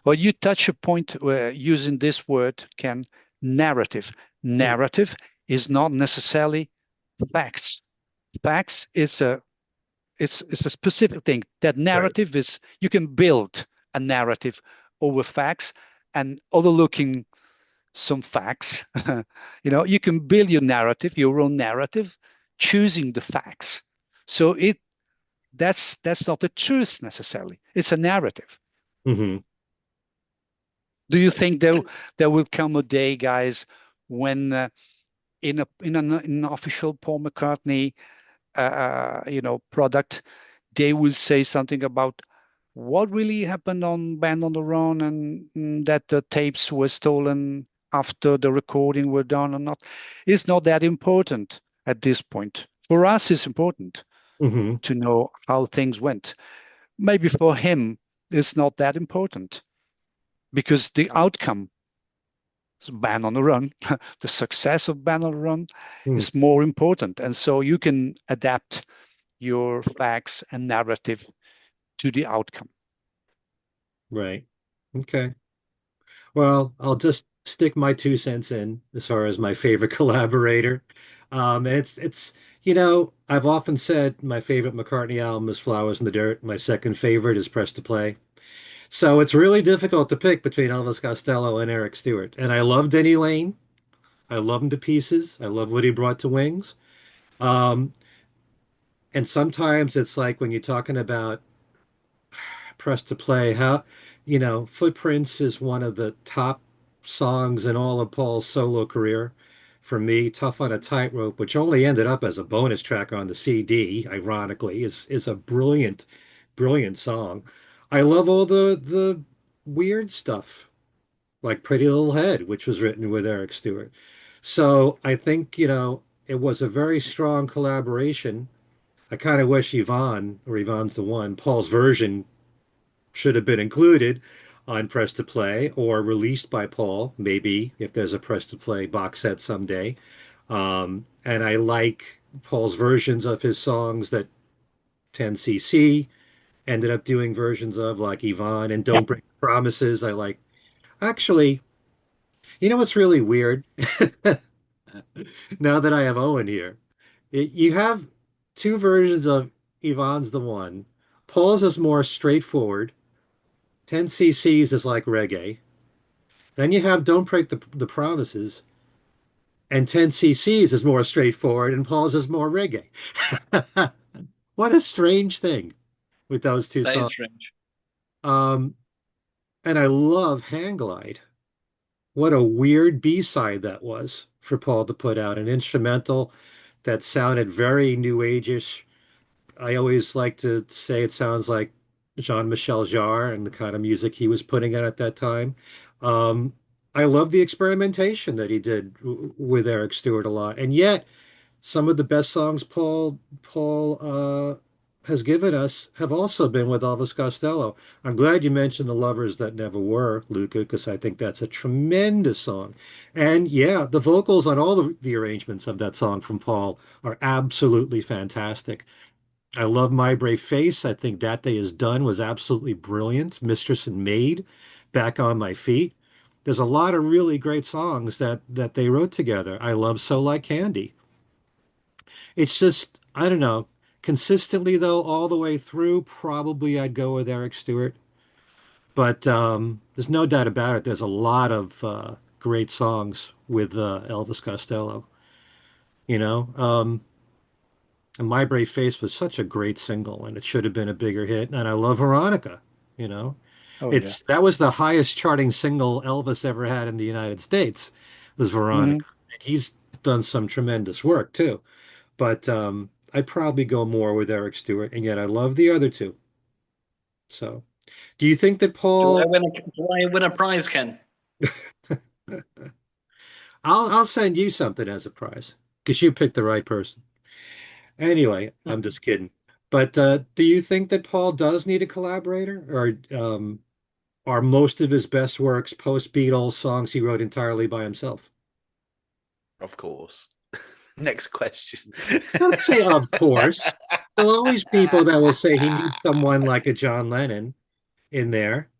well, you touch a point where using this word, Ken, narrative. Hmm. Narrative is not necessarily facts. Facts is it's a specific thing. That Right. narrative is you can build a narrative over facts and overlooking some facts. You can build your own narrative, choosing the facts. So that's not the truth necessarily. It's a narrative. Hmm. Do you think there will come a day, guys, when in an official Paul McCartney product, they will say something about what really happened on Band on the Run and that the tapes were stolen after the recording were done or not? It's not that important at this point. For us, it's important Hmm. to know how things went. Maybe for him, it's not that important because the outcome, Band on the Run, the success of Band on the Run Hmm. is more important. And so you can adapt your facts and narrative to the outcome. Right. Okay. Well, I'll just stick my 2 cents in as far as my favorite collaborator. And I've often said my favorite McCartney album is Flowers in the Dirt. My second favorite is Press to Play. So it's really difficult to pick between Elvis Costello and Eric Stewart. And I love Denny Laine. I love him to pieces. I love what he brought to Wings. Um, and sometimes it's like when you're talking about Press to Play, Footprints is one of the top songs in all of Paul's solo career. For me, Tough on a Tightrope, which only ended up as a bonus track on the CD, ironically, is a brilliant, brilliant song. I love all the weird stuff, like Pretty Little Head, which was written with Eric Stewart. So I think, it was a very strong collaboration. I kind of wish Yvonne's the one, Paul's version should have been included on Press to Play or released by Paul, maybe if there's a Press to Play box set someday. And I like Paul's versions of his songs that 10cc ended up doing versions of, like Yvonne and Yeah. Don't Break Promises. Actually, what's really weird? Now that I have Owen here, you have two versions of Yvonne's the one. Paul's is more straightforward. 10 cc's is like reggae. Then you have Don't Break the Promises, and 10 cc's is more straightforward, and Paul's is more reggae. What a strange thing with those two That is songs. strange. Um, and I love Hang Glide. What a weird B-side that was for Paul to put out, an instrumental that sounded very new age-ish. I always like to say it sounds like Jean-Michel Jarre and the kind of music he was putting out at that time. Um, I love the experimentation that he did with Eric Stewart a lot, and yet some of the best songs Paul has given us have also been with Elvis Costello. I'm glad you mentioned The Lovers That Never Were, Luca, because I think that's a tremendous song. And yeah, the vocals on all the arrangements of that song from Paul are absolutely fantastic. I love My Brave Face. I think That Day Is Done was absolutely brilliant. Mistress and Maid, Back on My Feet. There's a lot of really great songs that they wrote together. I love So Like Candy. It's just, I don't know. Consistently though, all the way through, probably I'd go with Eric Stewart. But there's no doubt about it. There's a lot of great songs with Elvis Costello. You know, and My Brave Face was such a great single, and it should have been a bigger hit. And I love Veronica. You know, Oh yeah. it's that was the highest charting single Elvis ever had in the United States, was Hmm. Veronica. He's done some tremendous work too. But I'd probably go more with Eric Stewart, and yet I love the other two. So, do you think that Paul? Do I win a prize, Ken? I'll send you something as a prize because you picked the right person. Anyway, I'm just kidding. But do you think that Paul does need a collaborator, or are most of his best works post-Beatles songs he wrote entirely by himself? Of course. Next question. Don't say of course. There'll always people that will say he needs someone like a John Lennon in there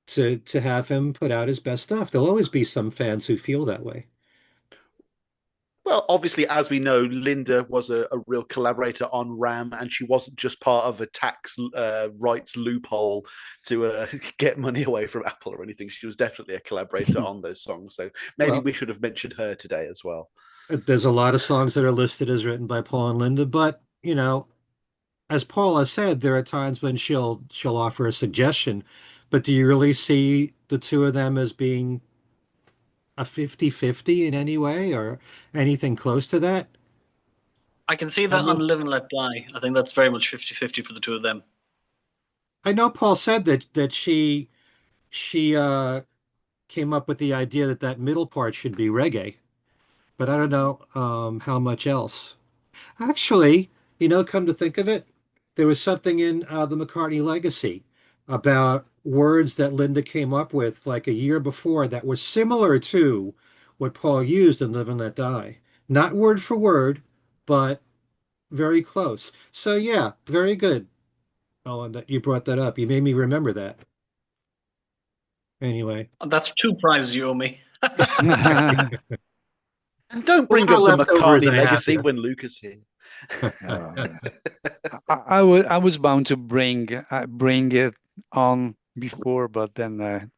to have him put out his best stuff. There'll always be some fans who feel that way. Well, obviously, as we know, Linda was a real collaborator on RAM, and she wasn't just part of a tax rights loophole to get money away from Apple or anything. She was definitely a collaborator on those songs. So maybe Well, we should have mentioned her today as well. there's a lot of songs that are listed as written by Paul and Linda, but as Paul has said, there are times when she'll offer a suggestion, but do you really see the two of them as being a 50-50 in any way or anything close to that? I can see Have that on you? Live and Let Die. I think that's very much 50-50 for the two of them. I know Paul said that she came up with the idea that that middle part should be reggae, but I don't know how much else. Actually, come to think of it, there was something in the McCartney Legacy about words that Linda came up with like a year before that were similar to what Paul used in Live and Let Die. Not word for word, but very close. So yeah, very good. Oh, and that you brought that up. You made me remember that. Anyway, And that's two prizes you owe me. And don't bring whatever up the leftovers McCartney I have legacy here. when Luca's here. Oh, I was bound to bring it on before, but then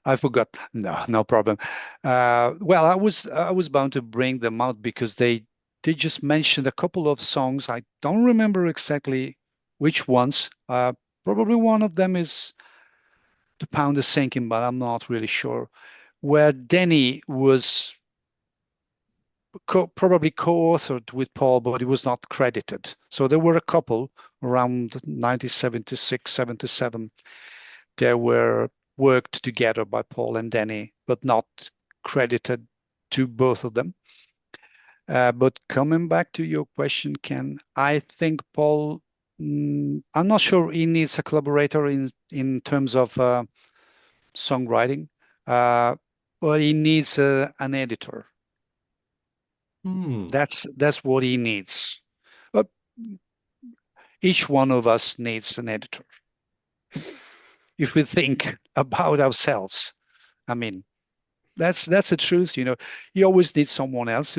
I forgot. No, no problem. Well, I was bound to bring them out because they just mentioned a couple of songs. I don't remember exactly which ones. Probably one of them is "The Pound is Sinking," but I'm not really sure. Where Denny was probably co-authored with Paul, but he was not credited. So there were a couple around 1976, 77. There were worked together by Paul and Denny, but not credited to both of them. But coming back to your question, Ken, I think Paul, I'm not sure he needs a collaborator in terms of songwriting, uh, but he needs an editor. Hmm. That's what he needs. But each one of us needs an editor. If we think about ourselves, I mean, that's the truth. You always need someone else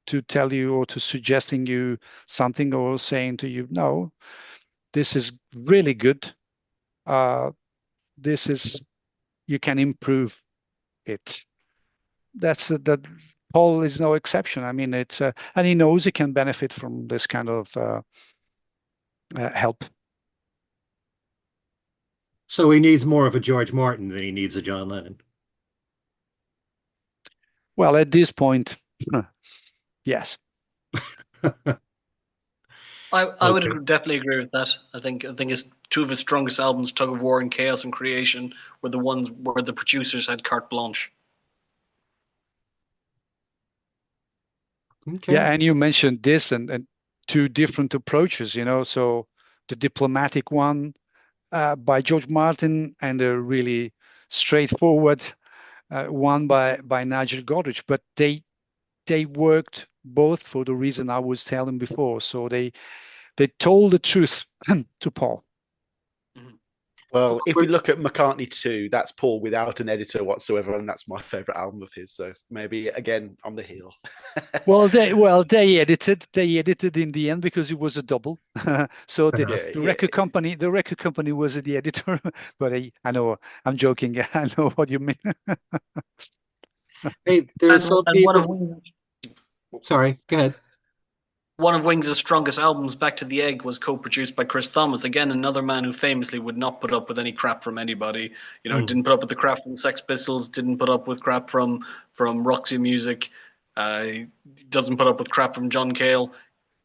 to tell you or to suggesting you something or saying to you, no, this is really good. Uh, this is you can improve it. That Paul is no exception. I mean, it's and he knows he can benefit from this kind of help. So he needs more of a George Martin than he needs a John Lennon. Well, at this point, yes. I would Okay. definitely agree with that. I think his two of his strongest albums, Tug of War and Chaos and Creation, were the ones where the producers had carte blanche. Okay. Yeah, and you mentioned this and two different approaches, so the diplomatic one by George Martin and a really straightforward one by Nigel Godrich, but they worked both for the reason I was telling before. So they told the truth to Paul. Mhm. Well, if we look at McCartney 2, that's Paul without an editor whatsoever, and that's my favorite album of his. So maybe again on the heel. They edited in the end because it was a double. So the record company was the editor. But I know I'm joking. I know what you mean. Hey, there's some people. Wings, Sorry, go ahead. one of Wings' strongest albums, Back to the Egg, was co-produced by Chris Thomas. Again, another man who famously would not put up with any crap from anybody. You know, didn't put up with the crap from Sex Pistols, didn't put up with crap from Roxy Music. He doesn't put up with crap from John Cale.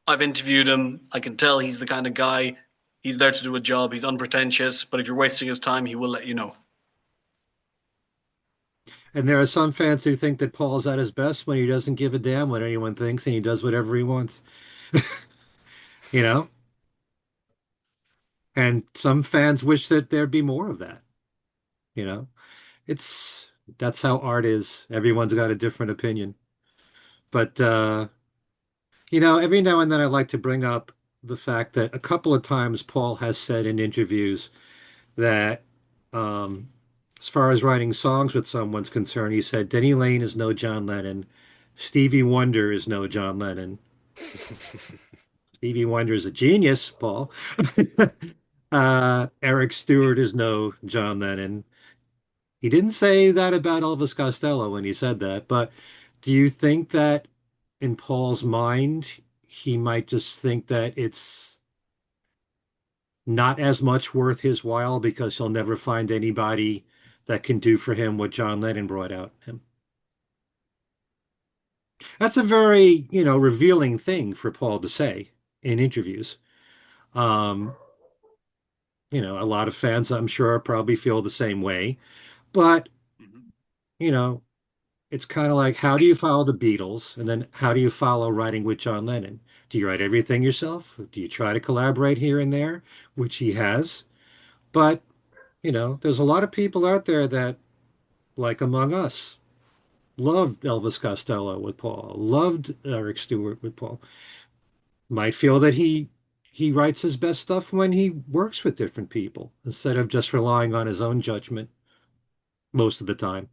I've interviewed him. I can tell he's the kind of guy. He's there to do a job. He's unpretentious, but if you're wasting his time, he will let you know. And there are some fans who think that Paul's at his best when he doesn't give a damn what anyone thinks and he does whatever he wants. You know? And some fans wish that there'd be more of that. You know? That's how art is. Everyone's got a different opinion. But every now and then I like to bring up the fact that a couple of times Paul has said in interviews that as far as writing songs with someone's concerned, he said Denny Laine is no John Lennon. Stevie Wonder is no John Lennon. Stevie Wonder is a genius, Paul. Eric Stewart is no John Lennon. He didn't say that about Elvis Costello when he said that, but do you think that in Paul's mind, he might just think that it's not as much worth his while because he'll never find anybody that can do for him what John Lennon brought out him? That's a very, revealing thing for Paul to say in interviews. Um, a lot of fans, I'm sure, probably feel the same way. But, you know, it's kind of like, how do you follow the Beatles? And then how do you follow writing with John Lennon? Do you write everything yourself? Do you try to collaborate here and there, which he has? But, there's a lot of people out there that, like Among Us, loved Elvis Costello with Paul, loved Eric Stewart with Paul. Might feel that he writes his best stuff when he works with different people instead of just relying on his own judgment most of the time.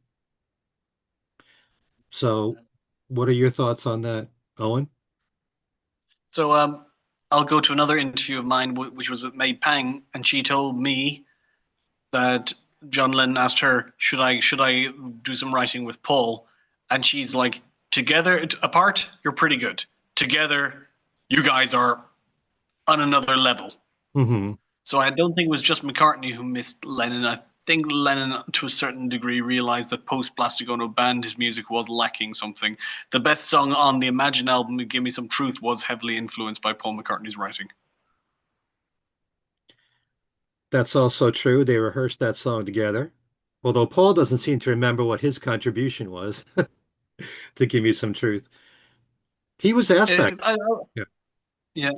So, what are your thoughts on that, Owen? So I'll go to another interview of mine, which was with May Pang, and she told me that John Lennon asked her, "Should I do some writing with Paul?" And she's like, "Together, apart, you're pretty good. Together, you guys are on another level." Mm-hmm. So I don't think it was just McCartney who missed Lennon. I think Lennon, to a certain degree, realized that post Plastic Ono Band, his music was lacking something. The best song on the Imagine album, Give Me Some Truth, was heavily influenced by Paul McCartney's writing. That's also true. They rehearsed that song together. Although Paul doesn't seem to remember what his contribution was to Give Me Some Truth. He was asked that. Yeah.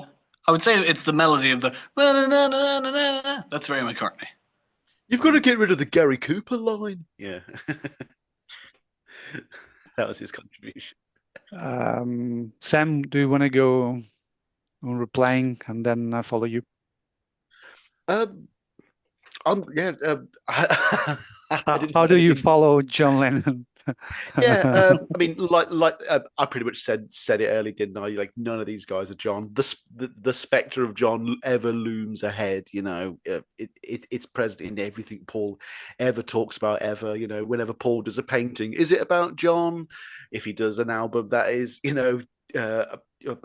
I would say it's the melody of the that's very McCartney. You've got to get rid of the Gary Cooper line. Yeah. That was his contribution. Sam, do you want to go on replying and then I follow you? Yeah. How do you follow John Lennon? Yeah, I mean, I pretty much said it early, didn't I? Like, none of these guys are John. The specter of John ever looms ahead. It's present in everything Paul ever talks about. Ever, whenever Paul does a painting, is it about John? If he does an album that is,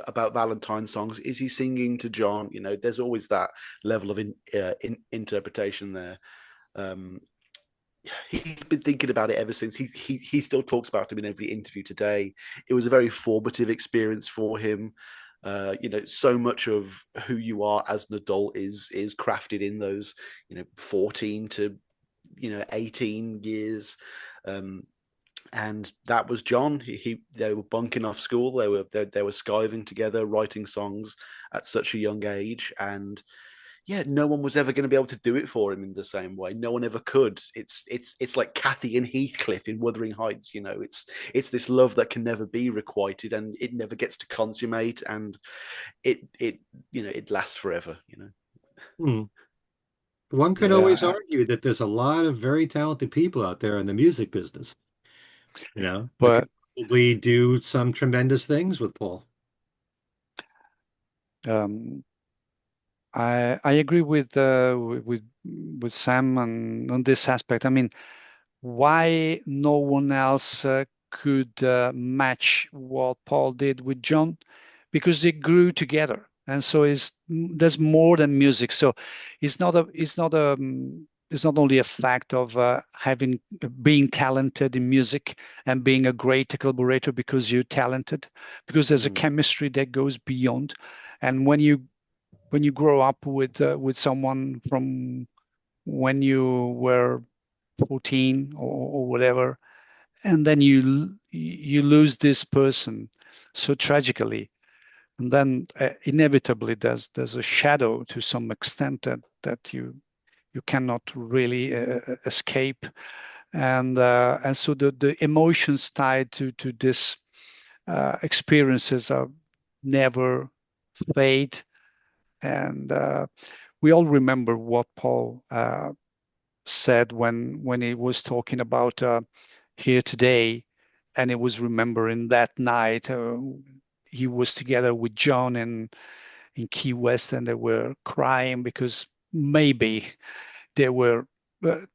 about Valentine songs, is he singing to John? There's always that level of interpretation there. He's been thinking about it ever since. He still talks about him in every interview today. It was a very formative experience for him. So much of who you are as an adult is crafted in those 14 to 18 years. And that was John. They were bunking off school. They were skiving together, writing songs at such a young age, and yeah, no one was ever going to be able to do it for him in the same way. No one ever could. It's like Cathy and Heathcliff in Wuthering Heights. It's this love that can never be requited, and it never gets to consummate, and it lasts forever. Hmm. one can always Yeah, argue that there's a lot of very talented people out there in the music business, that could but probably do some tremendous things with Paul. um, I agree with Sam on this aspect. I mean, why no one else could match what Paul did with John? Because they grew together, and so there's more than music. So it's not only a fact of having being talented in music and being a great collaborator because you're talented, because there's a Mm. chemistry that goes beyond. And when you grow up with someone from when you were 14 or whatever, and then you lose this person so tragically, and then inevitably there's a shadow to some extent that you cannot really escape, and so the emotions tied to this experiences are never fade, and we all remember what Paul said when he was talking about here today, and he was remembering that night he was together with John in Key West, and they were crying because maybe they were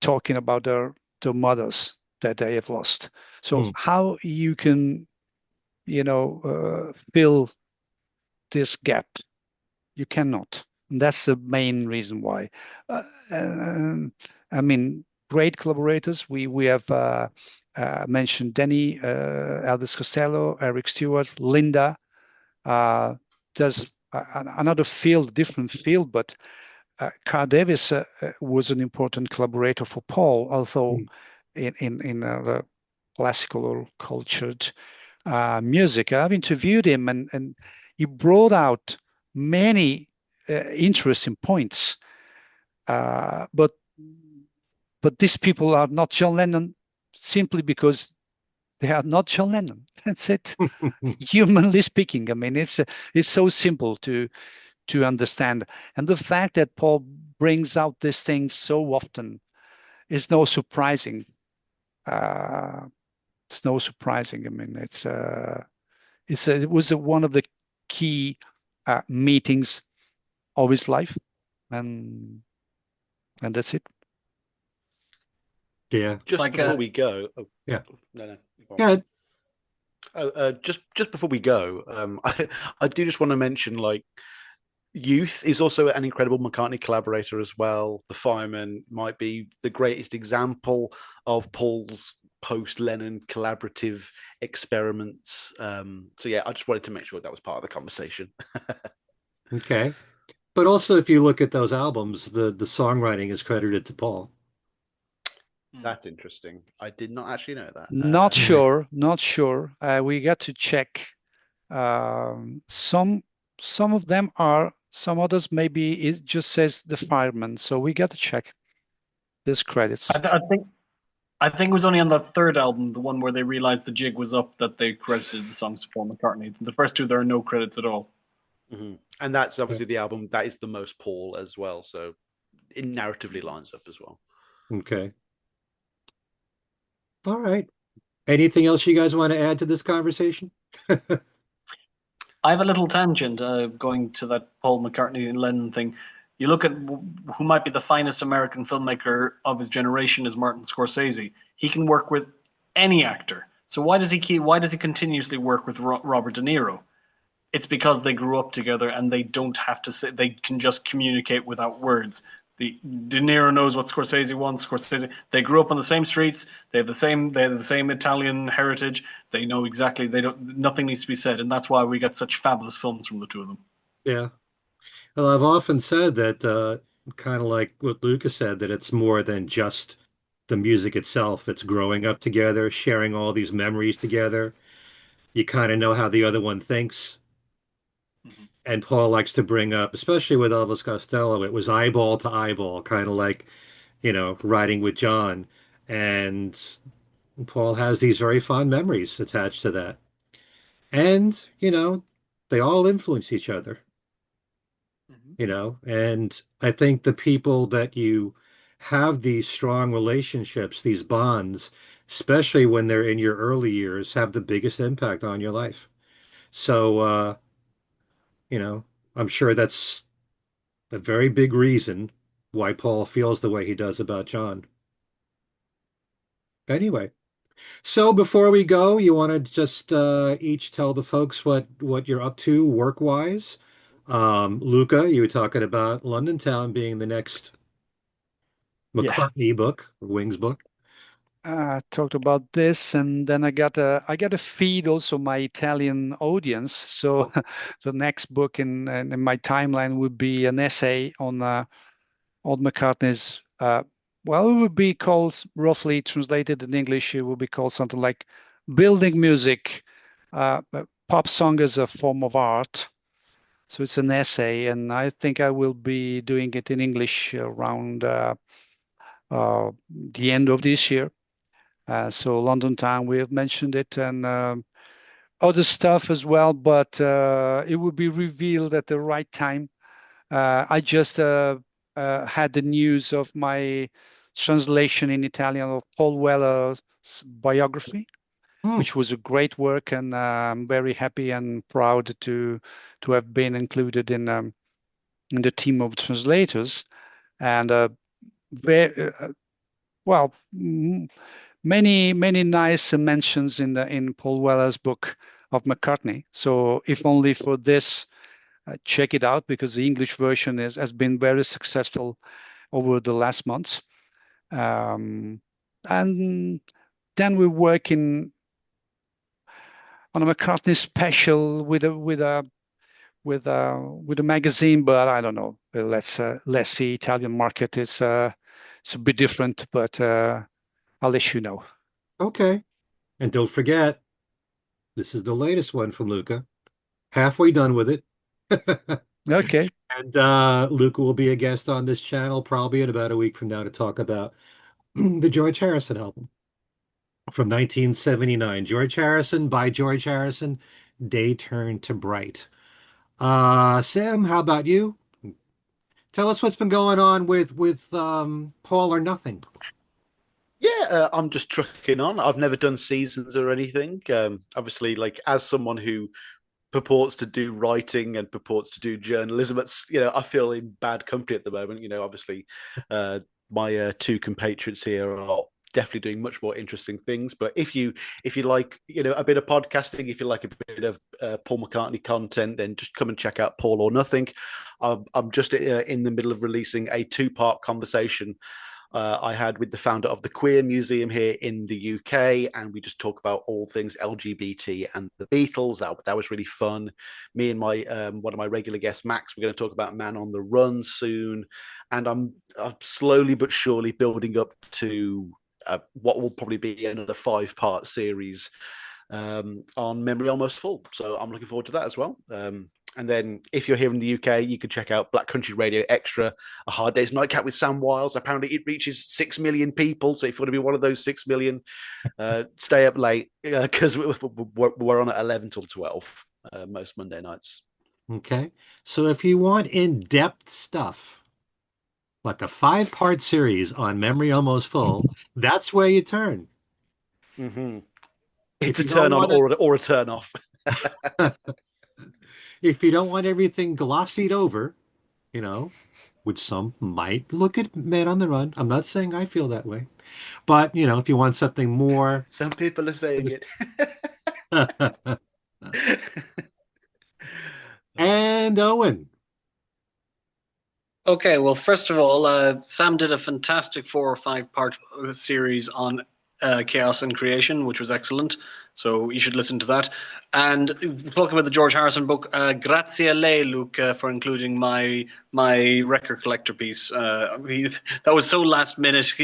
talking about their mothers that they have lost. So Hmm. how you can, fill this gap? You cannot. And that's the main reason why. And I mean, great collaborators. We have mentioned Denny, Elvis Costello, Eric Stewart, Linda. Uh, there's another field, different field, but Carl Davis was an important collaborator for Paul, although Hmm. in the classical or cultured music. I've interviewed him, and he brought out many interesting points. But these people are not John Lennon simply because they are not John Lennon. That's it. Humanly speaking, I mean, it's so simple to understand, and the fact that Paul brings out this thing so often is no surprising. Uh, it's no surprising. I mean, it was one of the key meetings of his life, and that's it. Yeah. Just Like before we go, oh, Yeah. no, no, go on. Yeah. Just before we go, I do just want to mention like Youth is also an incredible McCartney collaborator as well. The Fireman might be the greatest example of Paul's post-Lennon collaborative experiments. So yeah, I just wanted to make sure that was part of the conversation. Okay. But also, if you look at those albums, the songwriting is credited to Paul. That's interesting. I did not actually know that. Not sure, not sure. We got to check. Some of them are, some others maybe it just says the fireman. So we got to check these credits. I think it was only on the third album, the one where they realized the jig was up, that they credited the songs to Paul McCartney. The first two, there are no credits at all. Mm-hmm. And that's obviously the album that is the most Paul as well. So it narratively lines up as well. Okay. All right. Anything else you guys want to add to this conversation? I have a little tangent going to that Paul McCartney and Lennon thing. You look at who might be the finest American filmmaker of his generation is Martin Scorsese. He can work with any actor. So why does he continuously work with Robert De Niro? It's because they grew up together and they don't have to say, they can just communicate without words. De Niro knows what Scorsese wants. They grew up on the same streets. They have the same Italian heritage. They know exactly. Nothing needs to be said, and that's why we get such fabulous films from the two of them. Yeah. Well, I've often said that kind of like what Luca said, that it's more than just the music itself. It's growing up together, sharing all these memories together. You kind of know how the other one thinks. Mm-hmm. And Paul likes to bring up, especially with Elvis Costello, it was eyeball to eyeball, kind of like, riding with John. And Paul has these very fond memories attached to that. And, they all influence each other. Mhm. And I think the people that you have these strong relationships, these bonds, especially when they're in your early years, have the biggest impact on your life. So, you know, I'm sure that's a very big reason why Paul feels the way he does about John. Anyway, so before we go, you want to just each tell the folks what you're up to work-wise? Luca, you were talking about London Town being the next Yeah. McCartney book, Wings book. Talked about this, and then I got to feed also my Italian audience. So the next book in my timeline would be an essay on McCartney's. Well, it would be called, roughly translated in English, it would be called something like "Building Music, Pop Song as a Form of Art." So it's an essay, and I think I will be doing it in English around the end of this year. So London Town, we have mentioned it, and other stuff as well, but it will be revealed at the right time. I just had the news of my translation in Italian of Paul Weller's biography, Hmm. which was a great work, and I'm very happy and proud to have been included in the team of translators. And very well, many nice mentions in Paul Weller's book of McCartney. So if only for this, check it out because the English version has been very successful over the last months. Um, and then we're working on a McCartney special with a magazine, but I don't know. Let's see. Italian market is it's a bit different, but I'll let you know. Okay. And don't forget, this is the latest one from Luca. Halfway done with it. Okay. And Luca will be a guest on this channel probably in about a week from now to talk about the George Harrison album from 1979. George Harrison by George Harrison, Day Turned to Bright. Sam, how about you? Tell us what's been going on with Paul or Nothing. Yeah, I'm just trucking on. I've never done seasons or anything. Obviously, like as someone who purports to do writing and purports to do journalism, I feel in bad company at the moment. Obviously, uh, my two compatriots here are definitely doing much more interesting things. But if you like a bit of podcasting, if you like a bit of Paul McCartney content, then just come and check out Paul or Nothing. I'm just in the middle of releasing a two-part conversation I had with the founder of the Queer Museum here in the UK, and we just talk about all things LGBT and the Beatles. That was really fun. Me and my one of my regular guests, Max, we're going to talk about Man on the Run soon, and I'm slowly but surely building up to what will probably be another 5-part series on Memory Almost Full. So I'm looking forward to that as well. And then if you're here in the UK, you can check out Black Country Radio Extra, A Hard Day's Nightcap with Sam Wiles. Apparently it reaches 6 million people. So if you want to be one of those 6 million, stay up late because we're on at 11 till 12 most Monday nights. Okay. So if you want in-depth stuff, like a 5-part series on Memory Almost Full, that's where you turn. Mm-hmm. If It's a you don't turn on want or a turn off. to, if you don't want everything glossied over, you know, which some might look at Man on the Run. I'm not saying I feel that way, but if you want something more. Some people are saying it. And Owen. Okay, well, first of all, Sam did a fantastic 4 or 5 part series on chaos and creation, which was excellent. So you should listen to that. And talking about the George Harrison book, grazie a lei, Luca, for including my record collector piece. That was so last minute.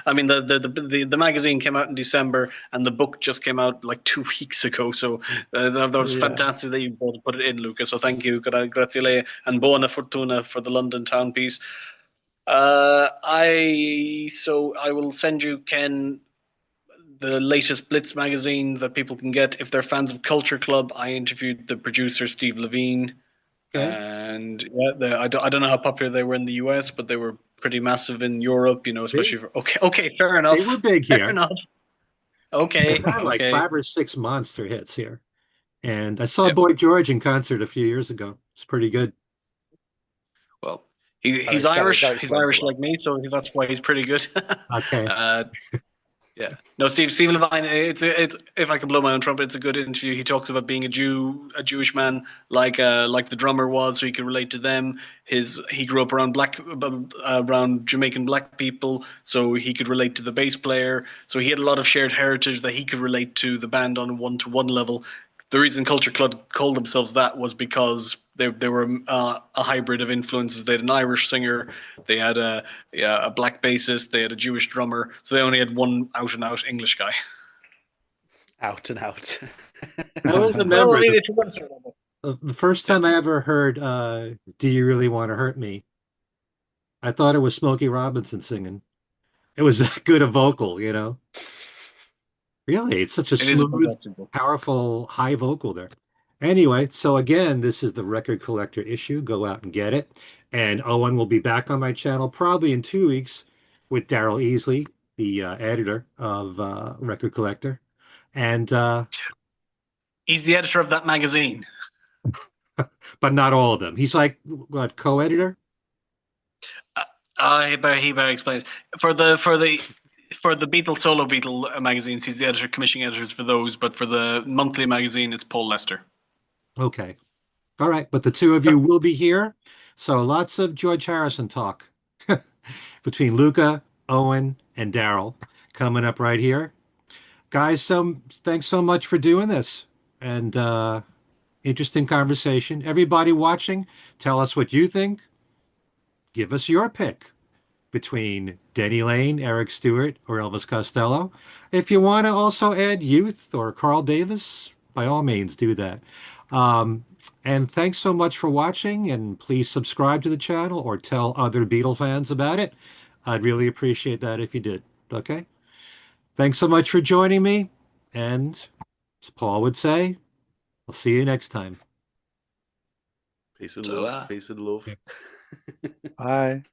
I mean, the magazine came out in December, and the book just came out like 2 weeks ago. So that was Yeah. fantastic that you put it in, Luca. So thank you, grazie a lei, and buona fortuna for the London Town piece. I will send you, Ken, the latest Blitz magazine that people can get if they're fans of Culture Club. I interviewed the producer Steve Levine. Okay. And yeah, I don't know how popular they were in the US, but they were pretty massive in Europe. They Especially for okay, fair they were enough, big fair here. enough. They Okay, had like okay. 5 or 6 monster hits here. And I saw Yeah. Boy George in concert a few years ago. It's pretty good. Well, That, he's that Irish. He's explains a Irish lot. like me, so that's why he's pretty good. Okay. uh, Yeah. No, Steve Levine. It's if I can blow my own trumpet, it's a good interview. He talks about being a Jew, a Jewish man, like the drummer was, so he could relate to them. He grew up around Jamaican black people, so he could relate to the bass player. So he had a lot of shared heritage that he could relate to the band on a one-to-one level. The reason Culture Club called themselves that was because they were a hybrid of influences. They had an Irish singer, they had a black bassist, they had a Jewish drummer, so they only had one out and out English guy. Out and out. I always Well, I remember mean, if you want to sort of, the first yeah. time I ever heard Do You Really Want to Hurt Me? I thought it was Smokey Robinson singing. It was that good a vocal, you know? Really, it's such a It is a smooth, fantastic book. powerful, high vocal there. Anyway, so again, this is the Record Collector issue. Go out and get it. And Owen will be back on my channel probably in 2 weeks with Daryl Easley, the editor of Record Collector. And He's the editor of that magazine. but not all of them. He's like what, co-editor? He better explain it. For the Beatle solo Beatle magazines, he's the editor, commissioning editors for those. But for the monthly magazine, it's Paul Lester. Okay. All right, but the two of you will be here. So lots of George Harrison talk between Luca, Owen, and Daryl coming up right here. Guys, thanks so much for doing this. And interesting conversation. Everybody watching, tell us what you think. Give us your pick between Denny Laine, Eric Stewart, or Elvis Costello. If you want to also add Youth or Carl Davis, by all means, do that. And thanks so much for watching, and please subscribe to the channel or tell other Beatle fans about it. I'd really appreciate that if you did. Okay? Thanks so much for joining me, and as Paul would say, I'll see you next time. Peace and So, love. Peace and love. Bye.